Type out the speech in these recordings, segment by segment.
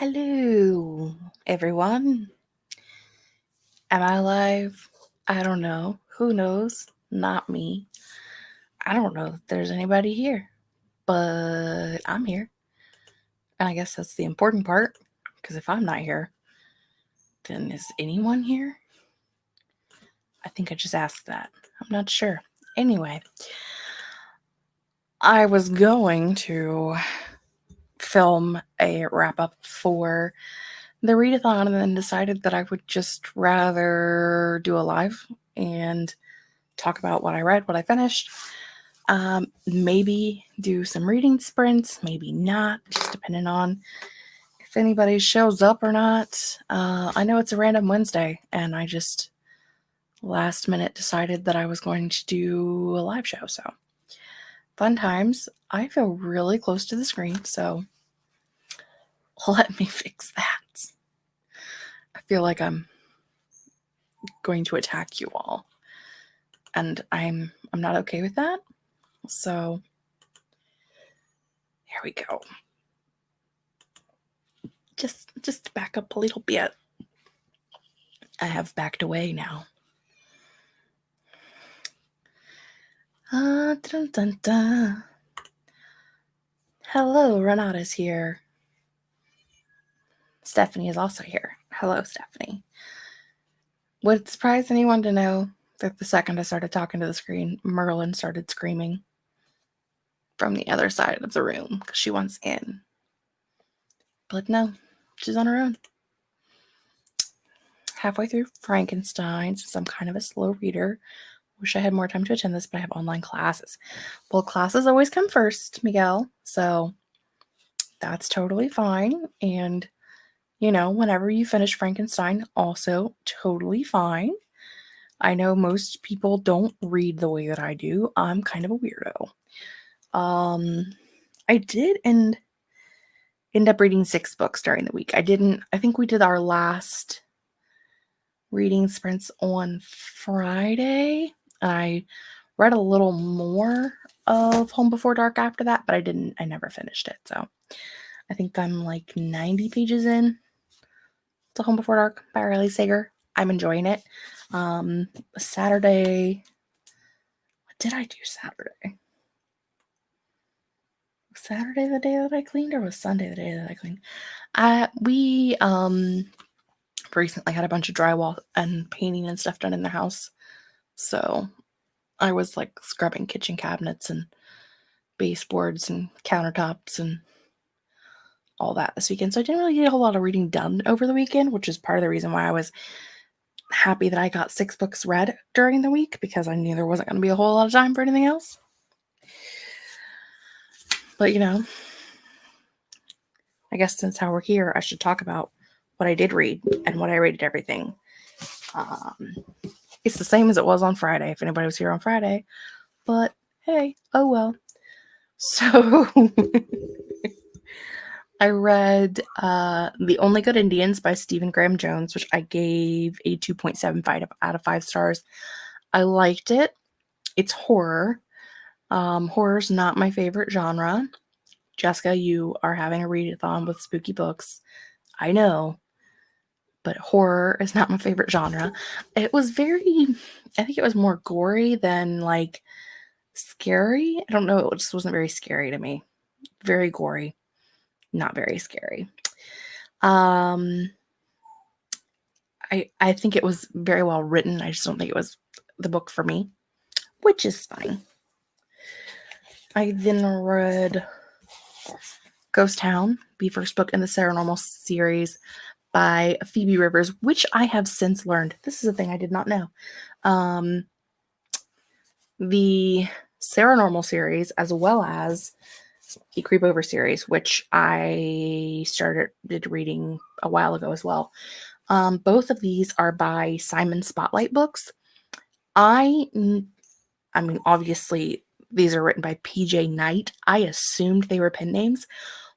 Hello, everyone. Am I alive? I don't know. Who knows? Not me. I don't know if there's anybody here, but I'm here. And I guess that's the important part, because if I'm not here, then is anyone here? I think I just asked that. I'm not sure. Anyway, I was going to film a wrap up for the Readathon and then decided that I would just rather do a live and talk about what I read, what I finished. Maybe do some reading sprints, maybe not, just depending on if anybody shows up or not. I know it's a random Wednesday, and I just last minute decided that I was going to do a live show. So, fun times. I feel really close to the screen, so let me fix that. I feel like I'm going to attack you all, and I'm not okay with that. So, here we go. Just back up a little bit. I have backed away now. Dun, dun, dun. Hello, Renata's here. Stephanie is also here. Hello, Stephanie. Would it surprise anyone to know that the second I started talking to the screen, Merlin started screaming from the other side of the room because she wants in. But no, she's on her own. Halfway through Frankenstein, since I'm kind of a slow reader. Wish I had more time to attend this, but I have online classes. Well, classes always come first, Miguel. So that's totally fine. And, whenever you finish Frankenstein, also totally fine. I know most people don't read the way that I do. I'm kind of a weirdo. I did end up reading 6 books during the week. I think we did our last reading sprints on Friday. I read a little more of Home Before Dark after that, but I never finished it. So I think I'm like 90 pages in to Home Before Dark by Riley Sager. I'm enjoying it. Saturday, what did I do Saturday? Was Saturday the day that I cleaned, or was Sunday the day that I cleaned? We recently had a bunch of drywall and painting and stuff done in the house. So I was like scrubbing kitchen cabinets and baseboards and countertops and all that this weekend. So I didn't really get a whole lot of reading done over the weekend, which is part of the reason why I was happy that I got 6 books read during the week, because I knew there wasn't going to be a whole lot of time for anything else. But, I guess since how we're here, I should talk about what I did read and what I rated everything. It's the same as it was on Friday, if anybody was here on Friday. But, hey, oh well. So, I read The Only Good Indians by Stephen Graham Jones, which I gave a 2.75 out of 5 stars. I liked it. It's horror. Horror's not my favorite genre. Jessica, you are having a readathon with spooky books. I know. But horror is not my favorite genre. It was I think it was more gory than like scary. I don't know. It just wasn't very scary to me. Very gory. Not very scary. I think it was very well written. I just don't think it was the book for me, which is fine. I then read Ghost Town, the first book in the Paranormal series by Phoebe Rivers, which I have since learned. This is a thing I did not know. The Paranormal series, as well as the Creep Over series, which I started reading a while ago as well. Both of these are by Simon Spotlight Books. I mean, obviously, these are written by PJ Knight. I assumed they were pen names.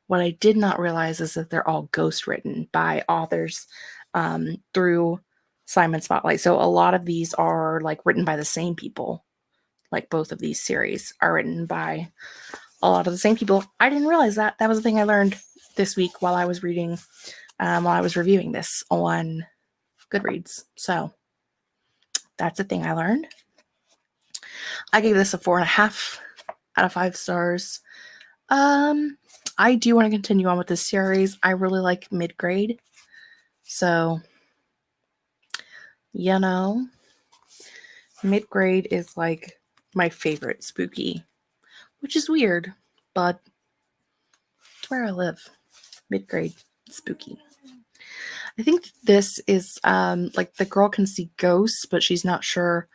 What I did not realize is that they're all ghost written by authors through Simon Spotlight. So a lot of these are like written by the same people. Like both of these series are written by a lot of the same people. I didn't realize that. That was the thing I learned this week while I was reading, while I was reviewing this on Goodreads. So that's a thing I learned. I gave this a 4.5 out of 5 stars. I do want to continue on with this series. I really like mid-grade. So, you know, mid-grade is like my favorite spooky, which is weird, but it's where I live. Mid-grade spooky. I think this is like the girl can see ghosts, but she's not sure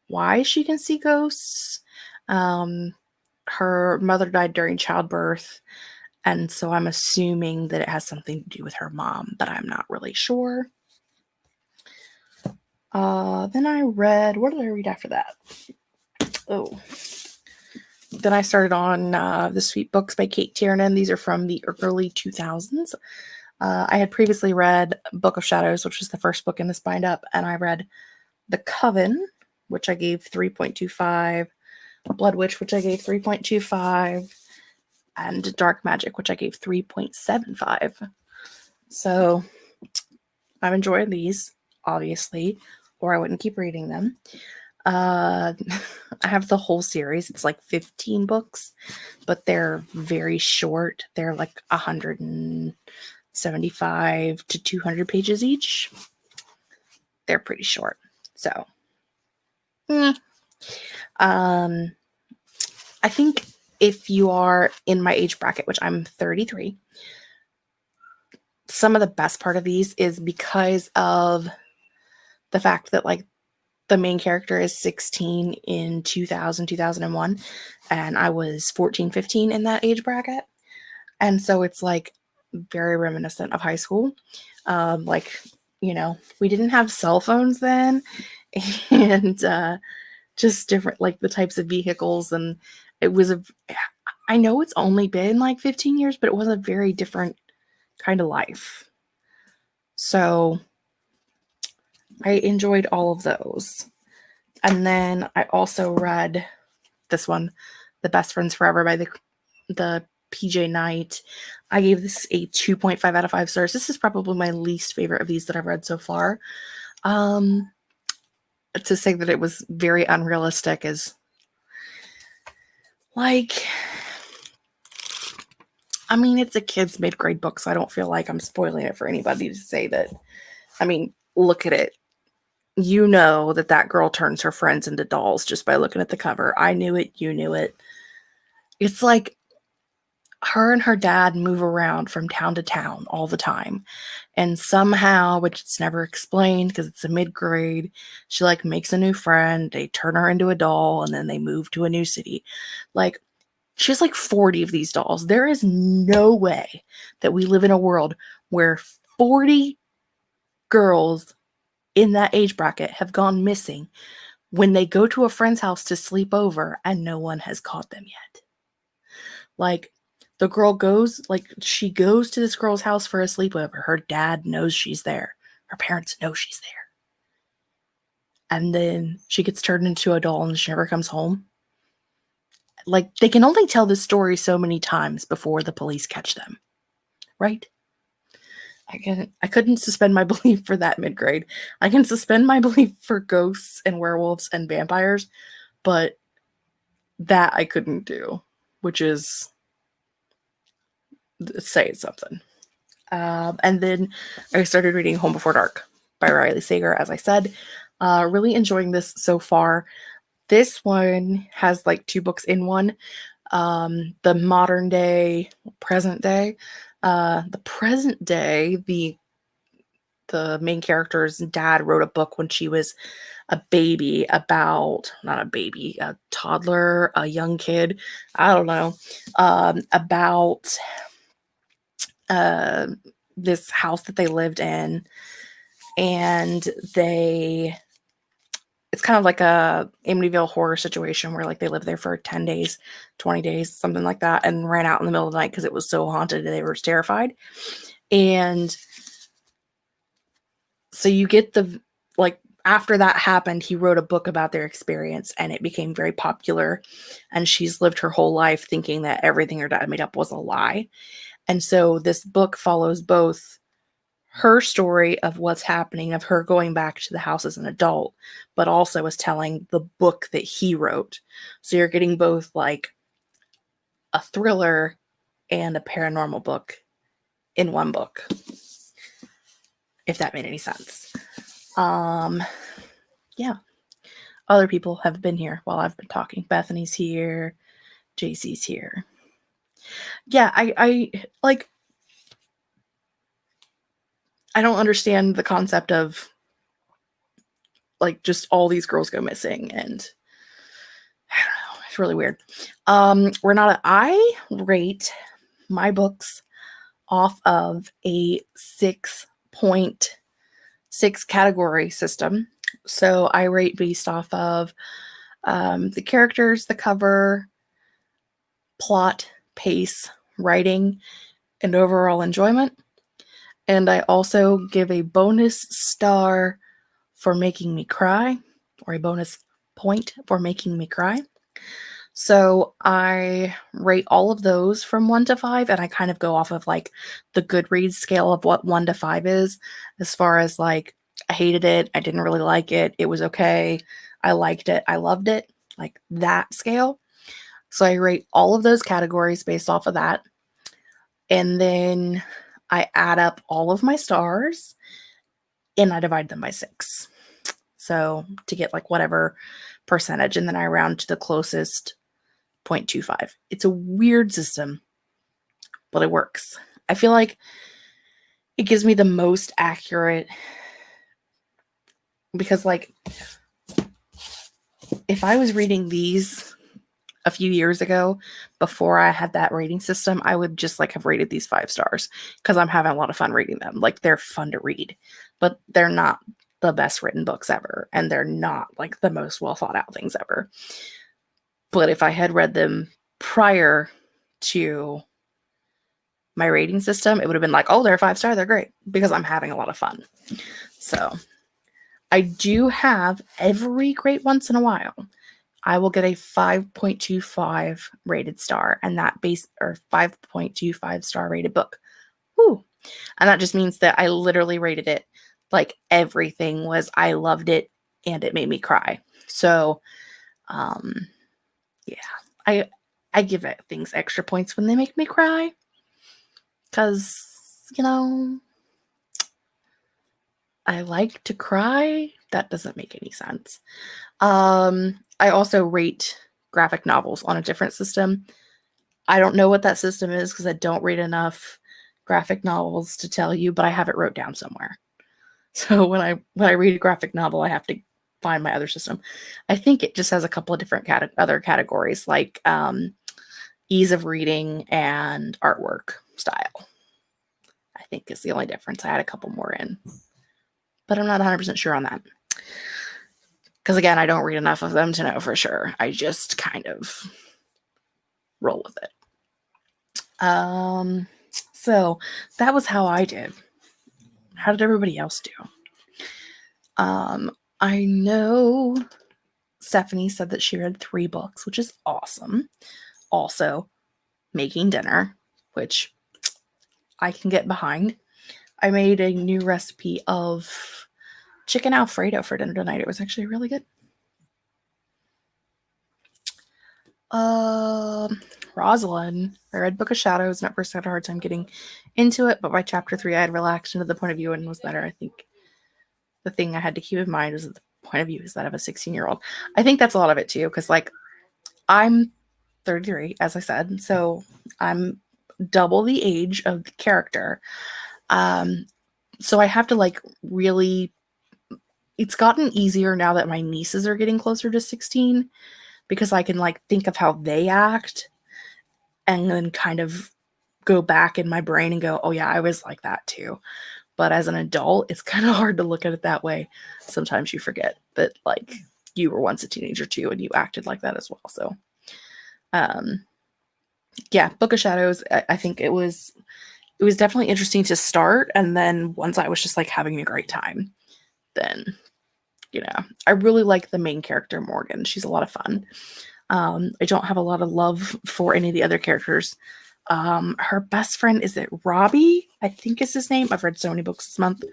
why she can see ghosts. Her mother died during childbirth, and so I'm assuming that it has something to do with her mom, but I'm not really sure. Then I read, what did I read after that? Oh. Then I started on The Sweet Books by Kate Tiernan. These are from the early 2000s. I had previously read Book of Shadows, which was the first book in this bind-up, and I read The Coven, which I gave 3.25, Blood Witch, which I gave 3.25, and Dark Magic, which I gave 3.75. So I'm enjoying these, obviously, or I wouldn't keep reading them. I have the whole series. It's like 15 books, but they're very short. They're like 175 to 200 pages each. They're pretty short. So, I think if you are in my age bracket, which I'm 33, some of the best part of these is because of the fact that like the main character is 16 in 2001, and I was 14, 15 in that age bracket. And so it's like very reminiscent of high school. Like, you know, we didn't have cell phones then, and just different, like the types of vehicles. And it was I know it's only been like 15 years, but it was a very different kind of life. So I enjoyed all of those. And then I also read this one, The Best Friends Forever by the PJ Knight. I gave this a 2.5 out of 5 stars. This is probably my least favorite of these that I've read so far. To say that it was very unrealistic is like, I mean, it's a kid's mid-grade book, so I don't feel like I'm spoiling it for anybody to say that. I mean, look at it. You know that girl turns her friends into dolls just by looking at the cover. I knew it. You knew it. It's like her and her dad move around from town to town all the time. And somehow, which it's never explained because it's a mid-grade, she like makes a new friend. They turn her into a doll and then they move to a new city. Like, she has like 40 of these dolls. There is no way that we live in a world where 40 girls in that age bracket have gone missing when they go to a friend's house to sleep over and no one has caught them yet. Like, the girl goes, like, she goes to this girl's house for a sleepover. Her dad knows she's there. Her parents know she's there. And then she gets turned into a doll and she never comes home. Like, they can only tell this story so many times before the police catch them. Right? I couldn't suspend my belief for that mid-grade. I can suspend my belief for ghosts and werewolves and vampires, but that I couldn't do, which is saying something. And then I started reading Home Before Dark by Riley Sager, as I said. Really enjoying this so far. This one has like 2 books in one. The modern day, present day. The present day, the main character's dad wrote a book when she was a baby about, not a baby, a toddler, a young kid, I don't know, about this house that they lived in. And it's kind of like a Amityville horror situation where like they lived there for 10 days, 20 days, something like that, and ran out in the middle of the night because it was so haunted and they were terrified. And so you get after that happened, he wrote a book about their experience and it became very popular. And she's lived her whole life thinking that everything her dad made up was a lie. And so this book follows both her story of what's happening, of her going back to the house as an adult, but also is telling the book that he wrote. So you're getting both like a thriller and a paranormal book in one book, if that made any sense. Yeah. Other people have been here while I've been talking. Bethany's here. JC's here. Yeah, I like, I don't understand the concept of like just all these girls go missing, and I don't know, it's really weird. I rate my books off of a 6.6 category system. So I rate based off of the characters, the cover, plot, pace, writing, and overall enjoyment. And I also give a bonus star for making me cry, or a bonus point for making me cry. So I rate all of those from 1 to 5, and I kind of go off of like the Goodreads scale of what 1 to 5 is, as far as like, I hated it, I didn't really like it, it was okay, I liked it, I loved it, like that scale. So I rate all of those categories based off of that. And then I add up all of my stars and I divide them by 6. So to get like whatever percentage, and then I round to the closest 0.25. It's a weird system, but it works. I feel like it gives me the most accurate, because like if I was reading these a few years ago before I had that rating system, I would just like have rated these 5 stars because I'm having a lot of fun reading them. Like they're fun to read, but they're not the best written books ever, and they're not like the most well thought out things ever. But if I had read them prior to my rating system, it would have been like, oh, they're a 5-star, they're great, because I'm having a lot of fun. So I do have, every great once in a while, I will get a 5.25 rated star, and that base, or 5.25 star rated book. Woo. And that just means that I literally rated it like everything was, I loved it and it made me cry. So yeah, I give it things extra points when they make me cry, because you know, I like to cry. That doesn't make any sense. I also rate graphic novels on a different system. I don't know what that system is because I don't read enough graphic novels to tell you, but I have it wrote down somewhere. So when I read a graphic novel, I have to find my other system. I think it just has a couple of different other categories, like ease of reading and artwork style. I think is the only difference. I had a couple more in, but I'm not 100% sure on that. Because again, I don't read enough of them to know for sure. I just kind of roll with it. So that was how I did. How did everybody else do? I know Stephanie said that she read 3 books, which is awesome. Also, making dinner, which I can get behind. I made a new recipe of chicken Alfredo for dinner tonight. It was actually really good. Rosalind, I read Book of Shadows, and at first I had a hard time getting into it, but by chapter 3 I had relaxed into the point of view and was better. I think the thing I had to keep in mind was that the point of view is that of a 16-year-old. I think that's a lot of it too, because like I'm 33, as I said, so I'm double the age of the character. So I have to like really, it's gotten easier now that my nieces are getting closer to 16, because I can like think of how they act and then kind of go back in my brain and go, oh yeah, I was like that too. But as an adult, it's kind of hard to look at it that way. Sometimes you forget that like you were once a teenager too and you acted like that as well. So yeah, Book of Shadows, I think it was definitely interesting to start, and then once I was just like having a great time, then you know, I really like the main character, Morgan. She's a lot of fun. I don't have a lot of love for any of the other characters Her best friend, is it Robbie? I think is his name. I've read so many books this month.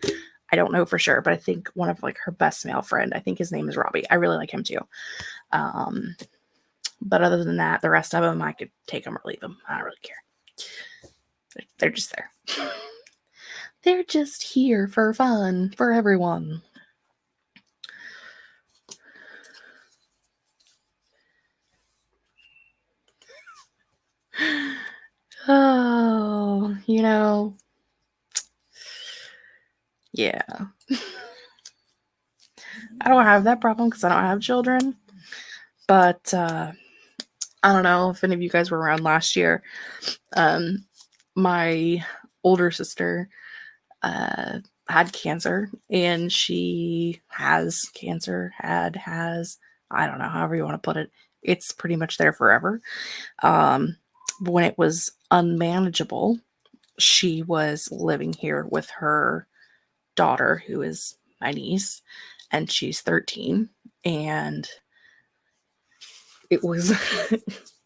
I don't know for sure, but I think one of like her best male friend, I think his name is Robbie. I really like him too. But other than that, the rest of them, I could take them or leave them. I don't really care. They're just there. They're just here for fun for everyone. Oh, yeah. I don't have that problem because I don't have children. But I don't know if any of you guys were around last year. My older sister had cancer, and she has cancer, has, I don't know, however you want to put it. It's pretty much there forever. When it was unmanageable, she was living here with her daughter, who is my niece, and she's 13. And it was it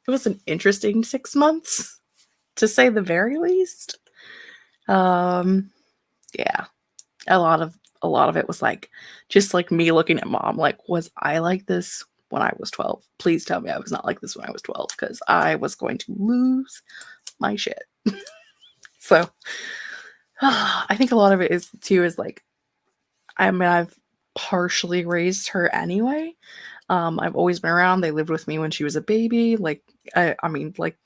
was an interesting 6 months, to say the very least. Yeah. A lot of it was like just like me looking at mom like, was I like this when I was 12? Please tell me I was not like this when I was 12, because I was going to lose my shit. So I think a lot of it is like, I mean, I've partially raised her anyway. I've always been around. They lived with me when she was a baby. Like, I mean, like,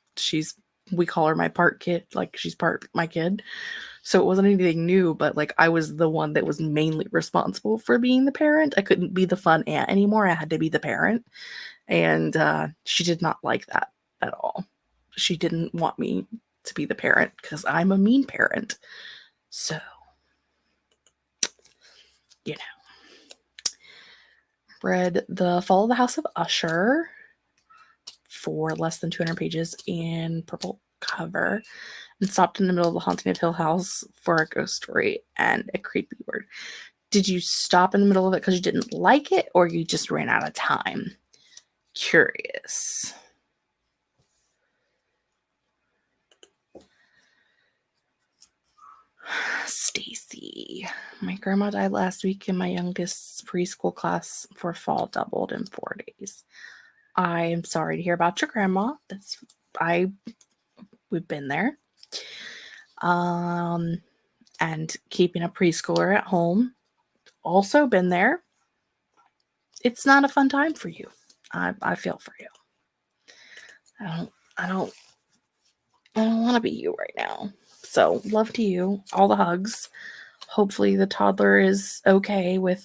we call her my part kid. Like, she's part my kid. So it wasn't anything new, but like, I was the one that was mainly responsible for being the parent. I couldn't be the fun aunt anymore. I had to be the parent. And she did not like that at all. She didn't want me to be the parent because I'm a mean parent. So, read The Fall of the House of Usher for less than 200 pages in purple cover, and stopped in the middle of the Haunting of Hill House for a ghost story and a creepy word. Did you stop in the middle of it because you didn't like it, or you just ran out of time? Curious. Stacy. My grandma died last week, and my youngest preschool class for fall doubled in 4 days. I am sorry to hear about your grandma. We've been there. And keeping a preschooler at home, also been there. It's not a fun time for you. I feel for you. I don't want to be you right now. So, love to you. All the hugs. Hopefully the toddler is okay with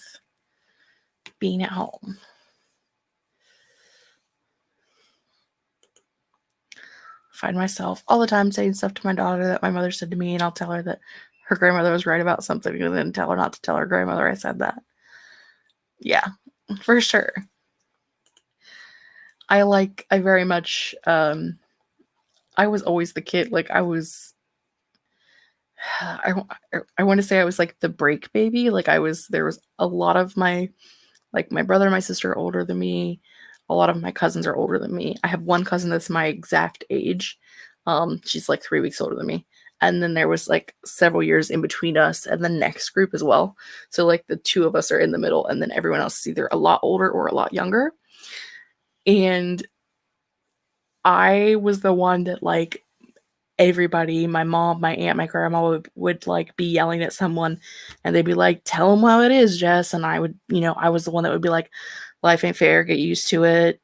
being at home. I find myself all the time saying stuff to my daughter that my mother said to me, and I'll tell her that her grandmother was right about something, and then tell her not to tell her grandmother I said that. Yeah, for sure. I very much, I was always the kid, like, I want to say I was, like, the break baby, like, there was a lot of my brother and my sister are older than me, a lot of my cousins are older than me. I have one cousin that's my exact age, she's, like, 3 weeks older than me, and then there was, like, several years in between us and the next group as well, so, like, the two of us are in the middle, and then everyone else is either a lot older or a lot younger. And I was the one that, like, everybody, my mom, my aunt, my grandma would like be yelling at someone, and they'd be like, "Tell them how it is, Jess." And I would, I was the one that would be like, "Life ain't fair, get used to it.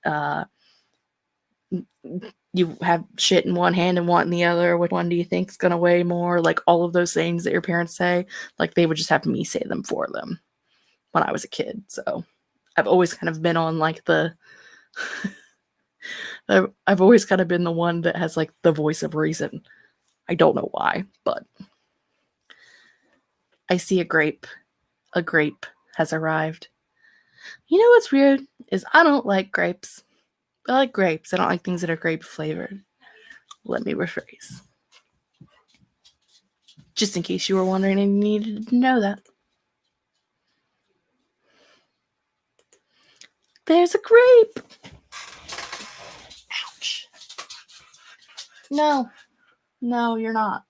You have shit in one hand and want in the other. Which one do you think's gonna weigh more?" Like, all of those things that your parents say, like, they would just have me say them for them when I was a kid. So I've always kind of been on like I've always kind of been the one that has like the voice of reason. I don't know why, but I see a grape. A grape has arrived. You know what's weird is I don't like grapes. I like grapes. I don't like things that are grape flavored. Let me rephrase. Just in case you were wondering and you needed to know that. There's a grape. Ouch. No. No, you're not.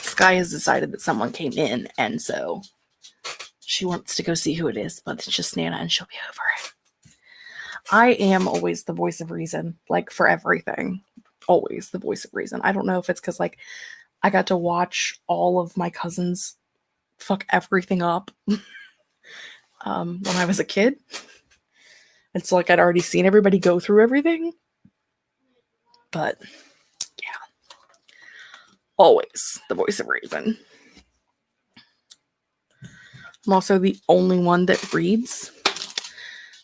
Sky has decided that someone came in, and so she wants to go see who it is, but it's just Nana, and she'll be over it. I am always the voice of reason, like, for everything. Always the voice of reason. I don't know if it's because, like, I got to watch all of my cousins fuck everything up when I was a kid. And so, like, I'd already seen everybody go through everything. But, yeah. Always the voice of reason. I'm also the only one that reads.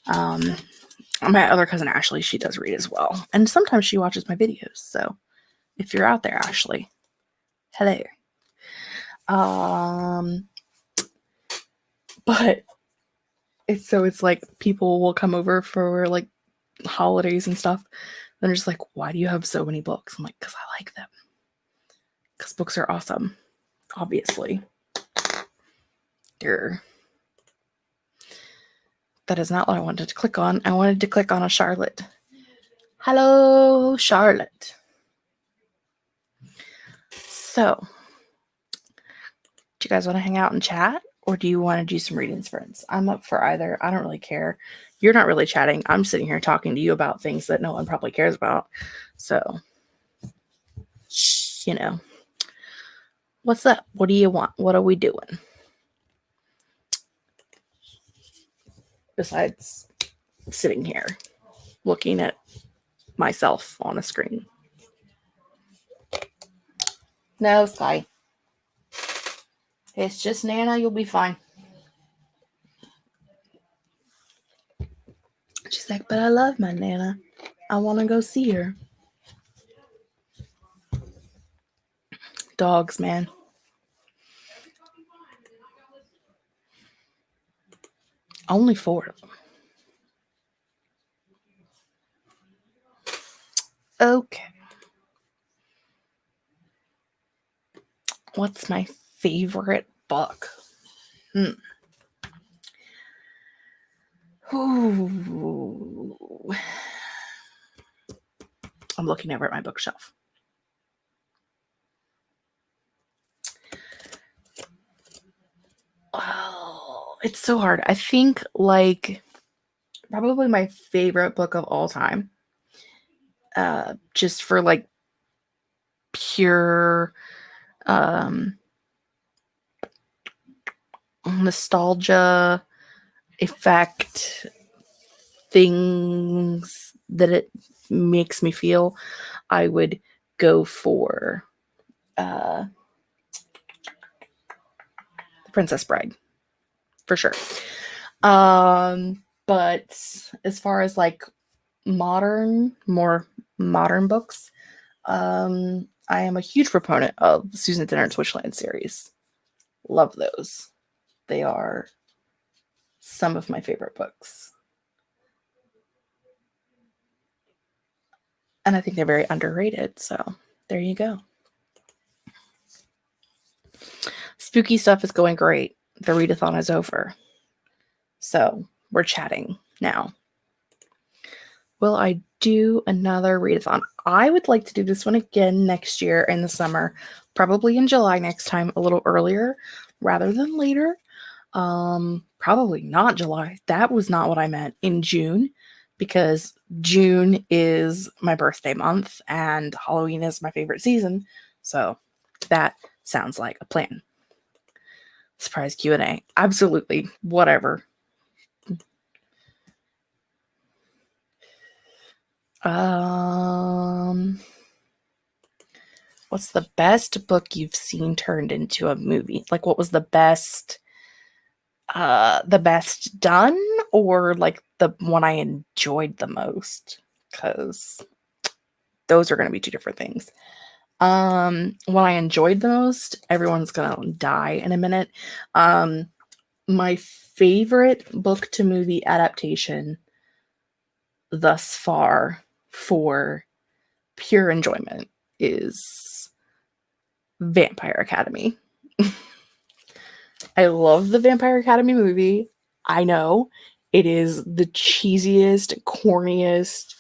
My other cousin Ashley, she does read as well. And sometimes she watches my videos. So if you're out there, Ashley, hello. But it's like people will come over for like holidays and stuff. They're just like, why do you have so many books? I'm like, because I like them. Because books are awesome. Obviously. That is not what I wanted to click on. I wanted to click on a Charlotte. Hello, Charlotte. So, do you guys want to hang out and chat? Or do you want to do some readings, friends? I'm up for either. I don't really care. You're not really chatting. I'm sitting here talking to you about things that no one probably cares about. So, you know. What's up? What do you want? What are we doing? Besides sitting here looking at myself on a screen. No, Sky. It's just Nana. You'll be fine. She's like, but I love my Nana. I want to go see her. Dogs, man. Only 4 of them. Okay. What's my favorite book? Ooh. I'm looking over at my bookshelf. Oh, it's so hard. I think, like, probably my favorite book of all time. Just for, like, pure nostalgia effect things that it makes me feel, I would go for The Princess Bride for sure. But as far as like more modern books, I am a huge proponent of Susan Dennard's Witchland series. Love those. They are some of my favorite books. And I think they're very underrated. So there you go. Spooky stuff is going great. The readathon is over. So we're chatting now. Will I do another readathon? I would like to do this one again next year in the summer, probably in July next time, a little earlier rather than later. Probably not July. That was not what I meant. In June, because June is my birthday month and Halloween is my favorite season. So that sounds like a plan. Surprise Q&A. Absolutely. Whatever. What's the best book you've seen turned into a movie? Like, what was the best done, or like the one I enjoyed the most? Because those are going to be two different things. What I enjoyed the most, everyone's gonna die in a minute. My favorite book to movie adaptation thus far for pure enjoyment is Vampire Academy. I love the Vampire Academy movie. I know it is the cheesiest, corniest,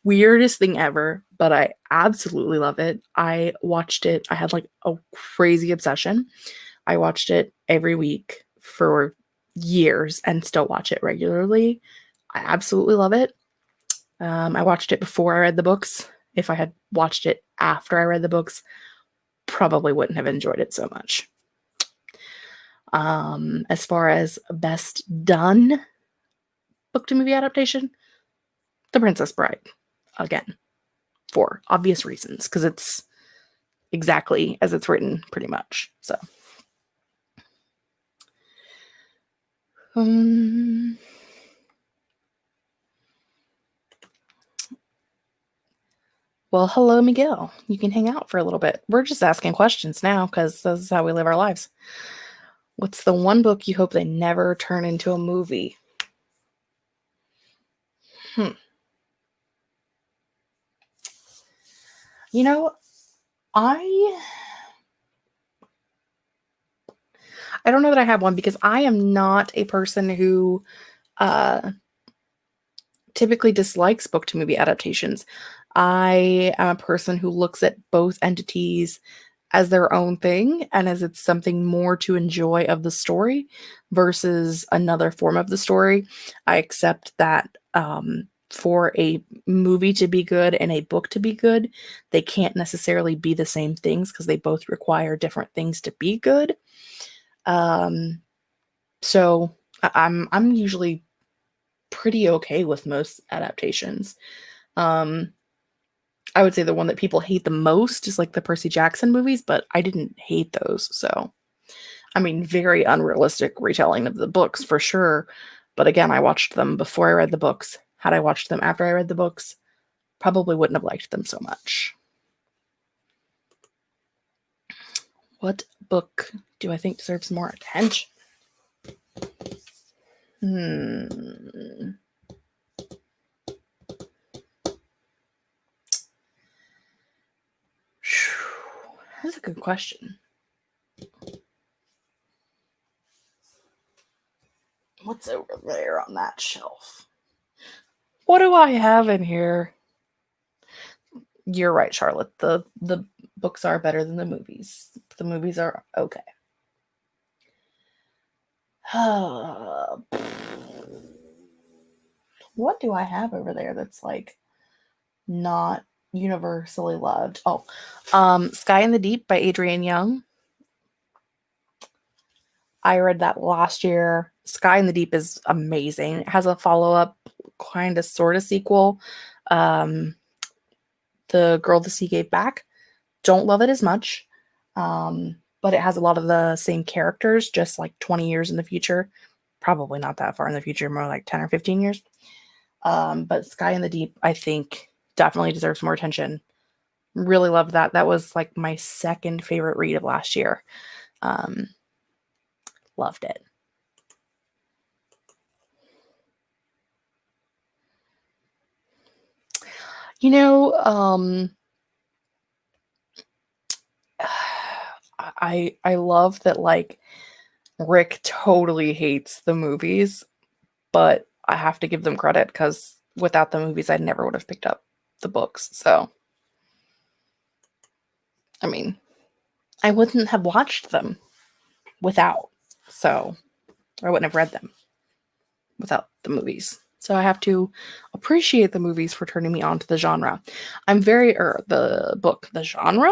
weirdest thing ever, but I absolutely love it. I watched it. I had like a crazy obsession. I watched it every week for years and still watch it regularly. I absolutely love it. I watched it before I read the books. If I had watched it after I read the books, probably wouldn't have enjoyed it so much. As far as best done book to movie adaptation, The Princess Bride. Again, for obvious reasons, because it's exactly as it's written, pretty much. So, well, hello, Miguel. You can hang out for a little bit. We're just asking questions now because this is how we live our lives. What's the one book you hope they never turn into a movie? You know, I don't know that I have one, because I am not a person who typically dislikes book to movie adaptations. I am a person who looks at both entities as their own thing and as it's something more to enjoy of the story versus another form of the story. I accept that for a movie to be good and a book to be good, they can't necessarily be the same things because they both require different things to be good. So I'm usually pretty okay with most adaptations. I would say the one that people hate the most is like the Percy Jackson movies, but I didn't hate those. So, I mean, very unrealistic retelling of the books for sure. But again, I watched them before I read the books. Had I watched them after I read the books, probably wouldn't have liked them so much. What book do I think deserves more attention? That's a good question. What's over there on that shelf? What do I have in here? You're right, Charlotte. The books are better than the movies. The movies are okay. What do I have over there that's like not universally loved? Oh, Sky in the Deep by Adrienne Young. I read that last year. Sky in the Deep is amazing. It has a follow-up, kind of sort of sequel. The Girl the Sea Gave Back. Don't love it as much. But it has a lot of the same characters, just like 20 years in the future. Probably not that far in the future, more like 10 or 15 years. But Sky in the Deep, I think, definitely deserves more attention. Really loved that. That was like my second favorite read of last year. Loved it. You know, I love that, like, Rick totally hates the movies, but I have to give them credit because without the movies, I never would have picked up the books. So, I mean, I wouldn't have watched them without. So, I wouldn't have read them without the movies. So I have to appreciate the movies for turning me on to the genre. I'm very, the book, the genre?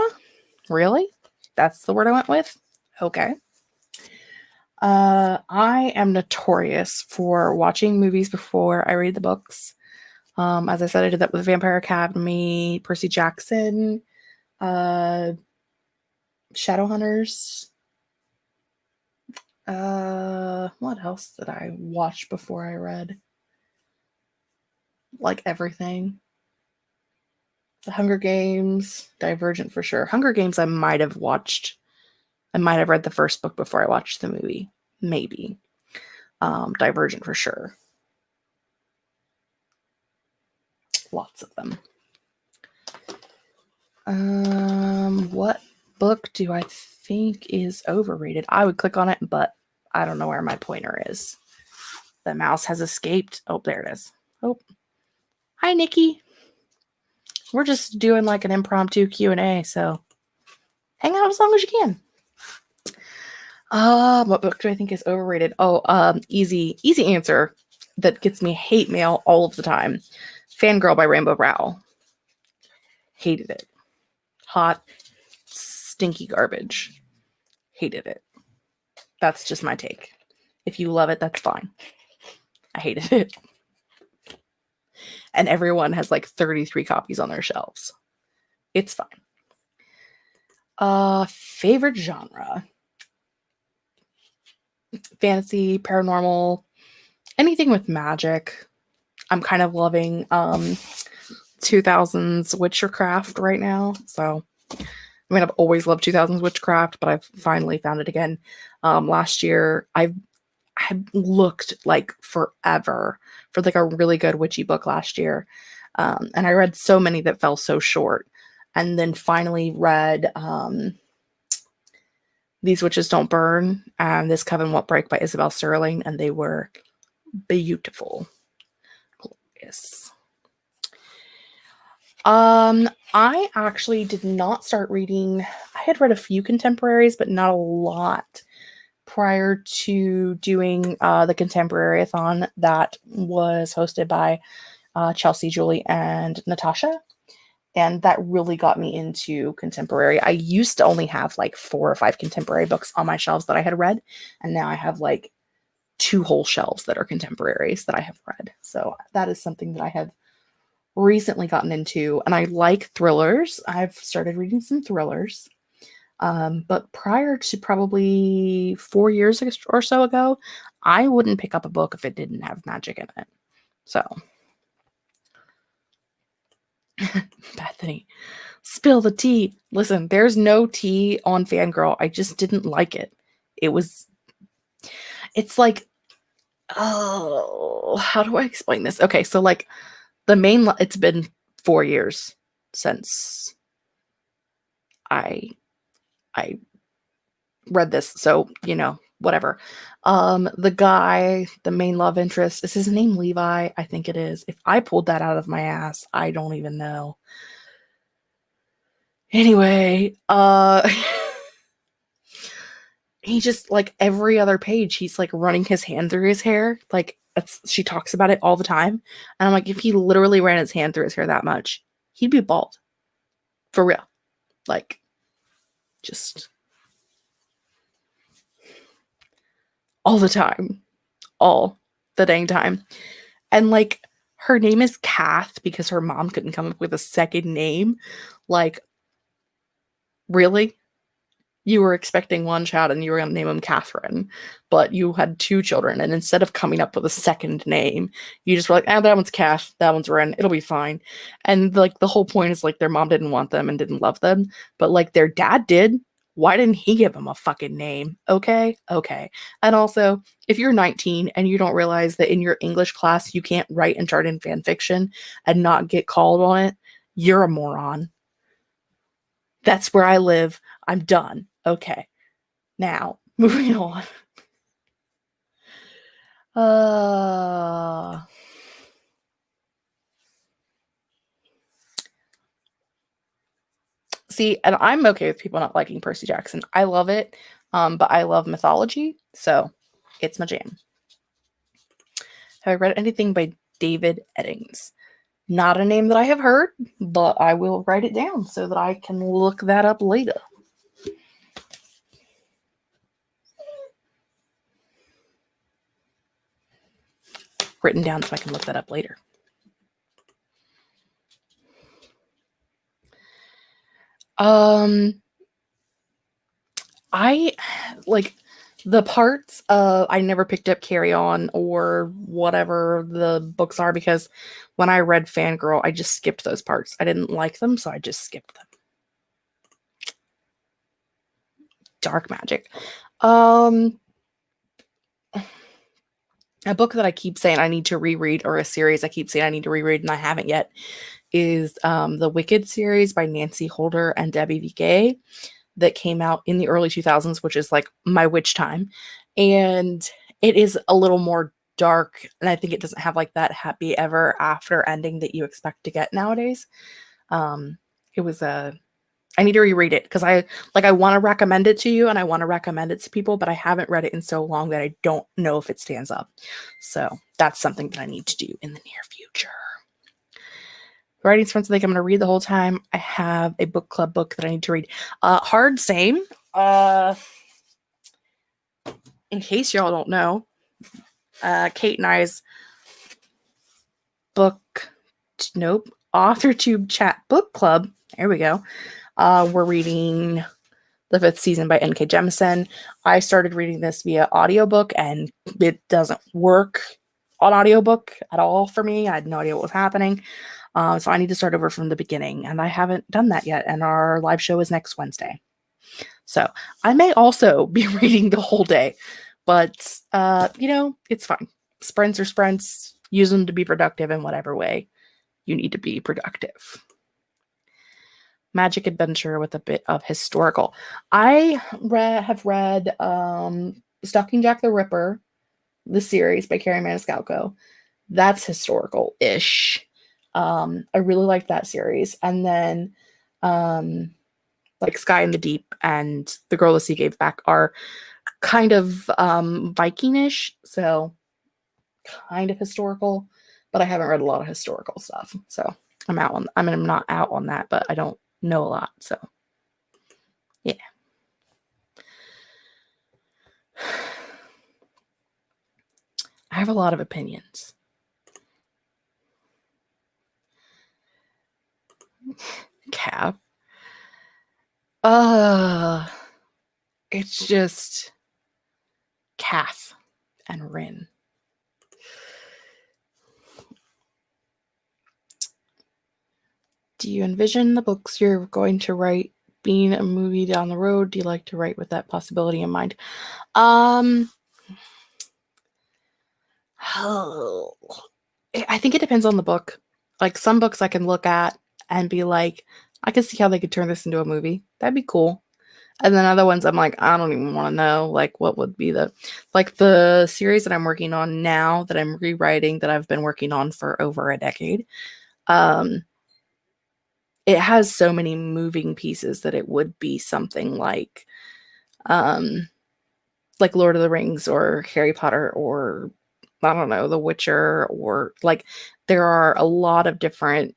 Really? That's the word I went with? Okay. I am notorious for watching movies before I read the books. As I said, I did that with Vampire Academy, Percy Jackson, Shadowhunters. What else did I watch before I read? Like everything. The Hunger Games, Divergent for sure. Hunger Games I might have watched. I might have read the first book before I watched the movie. Maybe. Divergent for sure. Lots of them. What book do I think is overrated? I would click on it, but I don't know where my pointer is. The mouse has escaped. Oh, there it is. Oh. Hi, Nikki. We're just doing like an impromptu Q&A, so hang out as long as you can. What book do I think is overrated? Easy answer that gets me hate mail all of the time. Fangirl by Rainbow Rowell. Hated it. Hot, stinky garbage. Hated it. That's just my take. If you love it, that's fine. I hated it. And everyone has like 33 copies on their shelves. It's fine. Favorite genre? Fantasy, paranormal, anything with magic. I'm kind of loving 2000s witchcraft right now. So, I mean, I've always loved 2000s witchcraft, but I've finally found it again. Last year, I looked like forever for like a really good witchy book last year. And I read so many that fell so short. And then finally read These Witches Don't Burn and This Coven Won't Break by Isabel Sterling. And they were beautiful. Glorious. I actually did not start reading. I had read a few contemporaries, but not a lot prior to doing the Contemporaryathon that was hosted by Chelsea, Julie, and Natasha. And that really got me into contemporary. I used to only have like 4 or 5 contemporary books on my shelves that I had read. And now I have like 2 whole shelves that are contemporaries that I have read. So that is something that I have recently gotten into. And I like thrillers. I've started reading some thrillers. But prior to probably 4 years or so ago, I wouldn't pick up a book if it didn't have magic in it. So, Bethany, spill the tea. Listen, there's no tea on Fangirl. I just didn't like it. It's like, oh, how do I explain this? Okay, so like it's been 4 years since I read this, so whatever. The guy, the main love interest, is his name Levi? I think it is. If I pulled that out of my ass, I don't even know. Anyway, he just, like, every other page, he's like running his hand through his hair. Like, she talks about it all the time. And I'm like, if he literally ran his hand through his hair that much, he'd be bald. For real. Like, just all the time. All the dang time. And like, her name is Kath because her mom couldn't come up with a second name. Like, really? You were expecting one child and you were going to name him Catherine, but you had 2 children. And instead of coming up with a second name, you just were like, that one's Kath, that one's Ren, it'll be fine. And like, the whole point is like, their mom didn't want them and didn't love them, but like, their dad did. Why didn't he give them a fucking name? Okay. And also, if you're 19 and you don't realize that in your English class, you can't write and turn in fan fiction and not get called on it, you're a moron. That's where I live. I'm done. Okay. Now, moving on. See, and I'm okay with people not liking Percy Jackson. I love it, but I love mythology, so it's my jam. Have I read anything by David Eddings? Not a name that I have heard, but I will write it down so that I can look that up later. Written down so I can look that up later. I like the parts of I never picked up Carry On or whatever the books are because when I read Fangirl, I just skipped those parts. I didn't like them, so I just skipped them. Dark Magic. A book that I keep saying I need to reread, or a series I keep saying I need to reread and I haven't yet, is the Wicked series by Nancy Holder and Debbie V. Gay that came out in the early 2000s, which is like my witch time. And it is a little more dark, and I think it doesn't have like that happy ever after ending that you expect to get nowadays. It was I need to reread it because I want to recommend it to you and I want to recommend it to people, but I haven't read it in so long that I don't know if it stands up. So that's something that I need to do in the near future. Writing sprints, I think I'm going to read the whole time. I have a book club book that I need to read. Hard, same. In case y'all don't know, Kate and I's Authortube Chat book club. There we go. We're reading the 5th season by N.K. Jemisin. I started reading this via audiobook and it doesn't work on audiobook at all for me. I had no idea what was happening. So I need to start over from the beginning and I haven't done that yet. And our live show is next Wednesday. So I may also be reading the whole day, but it's fine. Sprints are sprints. Use them to be productive in whatever way you need to be productive. Magic adventure with a bit of historical. I have read Stalking Jack the Ripper, the series by Carrie Maniscalco. That's historical-ish. I really liked that series. And then Sky in the Deep and The Girl the Sea Gave Back are kind of Viking-ish, so kind of historical, but I haven't read a lot of historical stuff. So I'm not out on that, but I don't know a lot. So yeah. I have a lot of opinions. Cap. It's just Kath and Rin. Do you envision the books you're going to write being a movie down the road? Do you like to write with that possibility in mind? I think it depends on the book. Like some books I can look at and be like, I can see how they could turn this into a movie. That'd be cool. And then other ones I'm like, I don't even want to know like what would be the series that I'm working on now that I'm rewriting that I've been working on for over a decade. It has so many moving pieces that it would be something like Lord of the Rings or Harry Potter or I don't know, The Witcher, or like there are a lot of different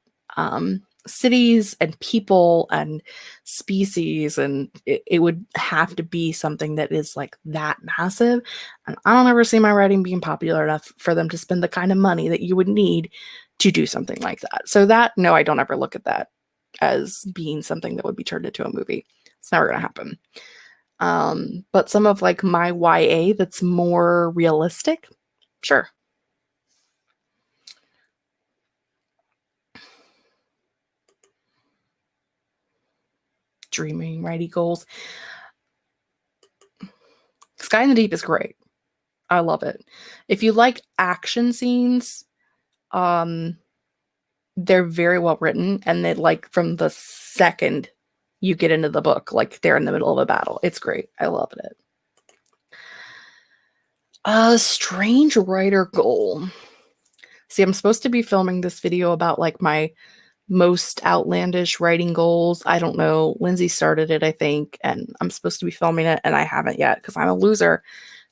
cities and people and species, and it would have to be something that is like that massive. And I don't ever see my writing being popular enough for them to spend the kind of money that you would need to do something like that. So no, I don't ever look at that as being something that would be turned into a movie. It's never going to happen. But some of like my YA that's more realistic, sure. Dreaming, writing goals. Sky in the Deep is great. I love it. If you like action scenes, they're very well written, and they like from the second you get into the book, like they're in the middle of a battle. It's great. I love it. A strange writer goal. See, I'm supposed to be filming this video about like my most outlandish writing goals. I don't know. Lindsay started it, I think, and I'm supposed to be filming it, and I haven't yet because I'm a loser,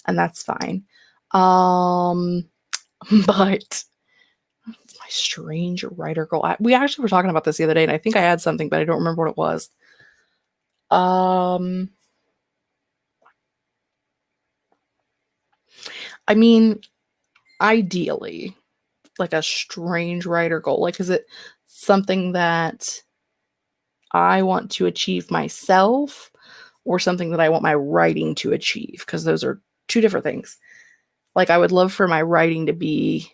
and that's fine. But it's my strange writer goal. We actually were talking about this the other day, and I think I had something, but I don't remember what it was. I mean, ideally, like a strange writer goal. Like, is it something that I want to achieve myself or something that I want my writing to achieve? Because those are two different things. Like, I would love for my writing to be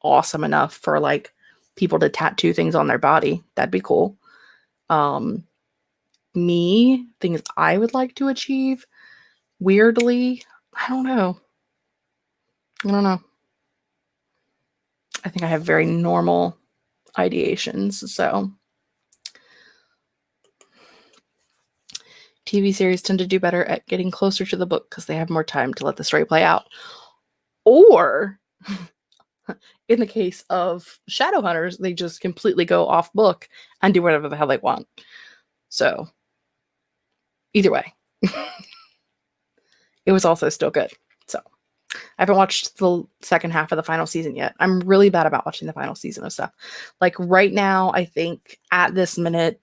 awesome enough for like people to tattoo things on their body. That'd be cool. Things I would like to achieve, weirdly, I don't know. I think I have very normal ideations, so. TV series tend to do better at getting closer to the book because they have more time to let the story play out. Or in the case of Shadowhunters, they just completely go off book and do whatever the hell they want. So, either way, it was also still good. So, I haven't watched the second half of the final season yet. I'm really bad about watching the final season of stuff. Like right now, I think at this minute,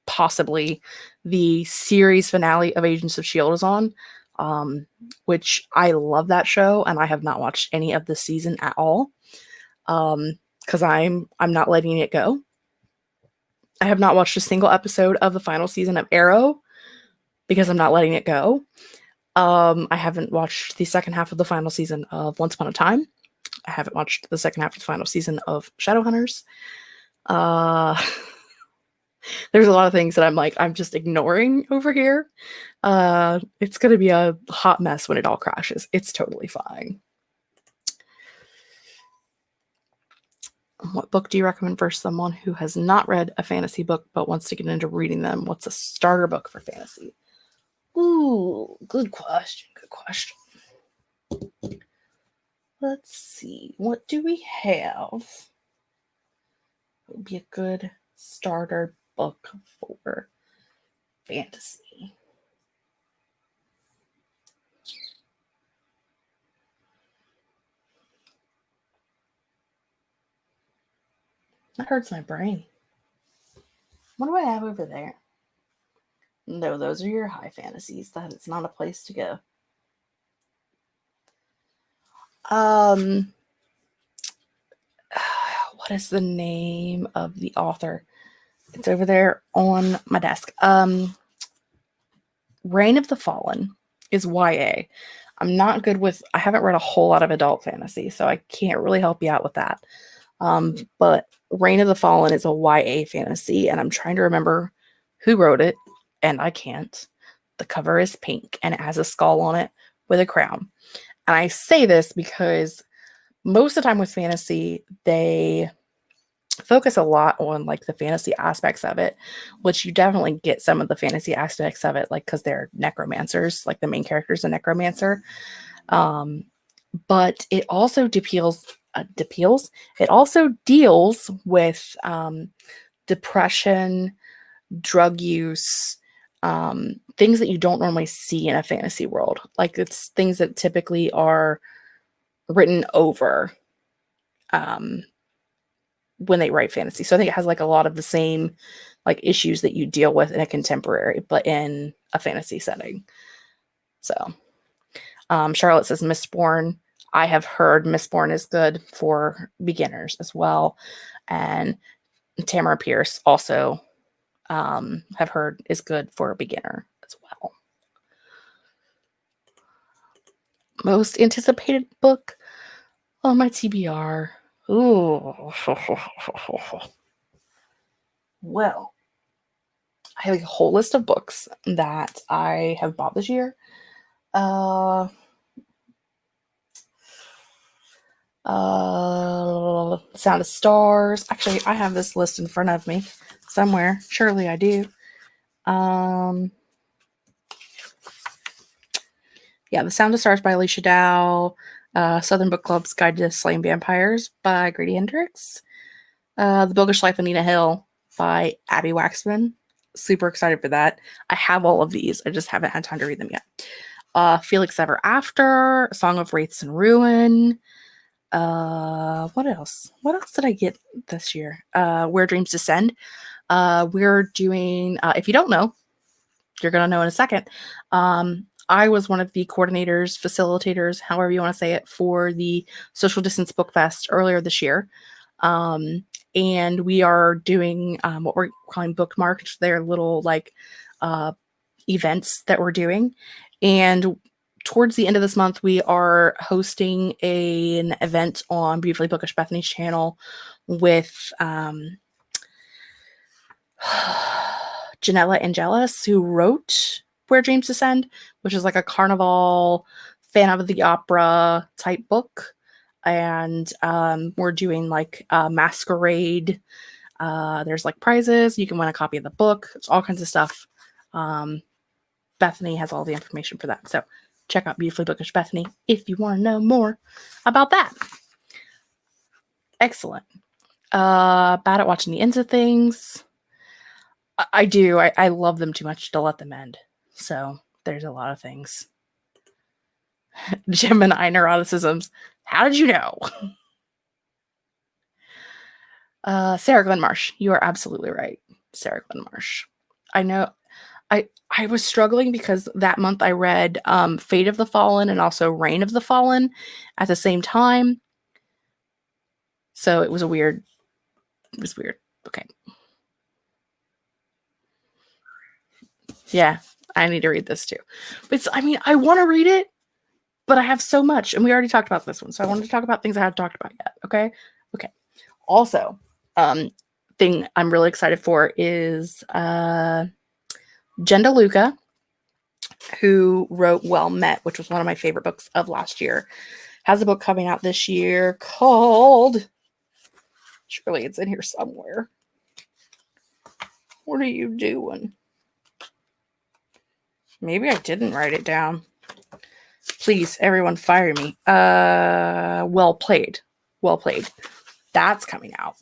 possibly the series finale of Agents of S.H.I.E.L.D. is on, which I love that show, and I have not watched any of the season at all, because I'm not letting it go. I have not watched a single episode of the final season of Arrow because I'm not letting it go. I haven't watched the second half of the final season of Once Upon a Time. I haven't watched the second half of the final season of Shadowhunters. There's a lot of things that I'm just ignoring over here. It's going to be a hot mess when it all crashes. It's totally fine. What book do you recommend for someone who has not read a fantasy book but wants to get into reading them? What's a starter book for fantasy? Ooh, good question. Good question. Let's see. What do we have? It would be a good starter book for fantasy. That hurts my brain. What do I have over there? No, those are your high fantasies. That it's not a place to go. What is the name of the author? It's over there on my desk. Reign of the Fallen is YA. I'm not good with, I haven't read a whole lot of adult fantasy, so I can't really help you out with that. But Reign of the Fallen is a YA fantasy, and I'm trying to remember who wrote it, and I can't. The cover is pink, and it has a skull on it with a crown. And I say this because most of the time with fantasy, they focus a lot on like the fantasy aspects of it, which you definitely get some of the fantasy aspects of it, like because they're necromancers, like the main character is a necromancer. But it also it also deals with depression, drug use, things that you don't normally see in a fantasy world. Like it's things that typically are written over when they write fantasy. So I think it has like a lot of the same like issues that you deal with in a contemporary, but in a fantasy setting. So Charlotte says Mistborn. I have heard Mistborn is good for beginners as well. And Tamara Pierce also have heard is good for a beginner as well. Most anticipated book on my TBR. Ooh. Well, I have a whole list of books that I have bought this year. Sound of Stars. Actually, I have this list in front of me somewhere. Surely I do. Yeah, The Sound of Stars by Alicia Dow. Southern Book Club's Guide to Slaying Vampires by Grady Hendrix. The Bookish Life of Nina Hill by Abby Waxman. Super excited for that. I have all of these. I just haven't had time to read them yet. Felix Ever After, A Song of Wraiths and Ruin. What else? What else did I get this year? Where Dreams Descend. We're doing, if you don't know, you're going to know in a second. I was one of the coordinators, facilitators, however you want to say it, for the Social Distance Book Fest earlier this year. And we are doing what we're calling bookmarked. They're little like events that we're doing. And towards the end of this month, we are hosting an event on Beautifully Bookish Bethany's channel with Janella Angelis, who wrote Where Dreams Descend, which is like a carnival Phantom of the Opera type book. And we're doing like a masquerade. There's like prizes. You can win a copy of the book. It's all kinds of stuff. Bethany has all the information for that. So check out Beautifully Bookish Bethany if you want to know more about that. Excellent. Bad at watching the ends of things. I do. I love them too much to let them end. So there's a lot of things. Gemini neuroticisms. How did you know? Sarah Glenn Marsh. You are absolutely right. Sarah Glenn Marsh. I know. I was struggling because that month I read Fate of the Fallen and also Reign of the Fallen at the same time. So it was weird. Okay. Yeah, I need to read this too. But I want to read it, but I have so much, and we already talked about this one, so I wanted to talk about things I haven't talked about yet. Okay. Also, thing I'm really excited for is Jen DeLuca, who wrote Well Met, which was one of my favorite books of last year, has a book coming out this year called, surely it's in here somewhere. What are you doing? Maybe I didn't write it down. Please, everyone, fire me. Well Played. That's coming out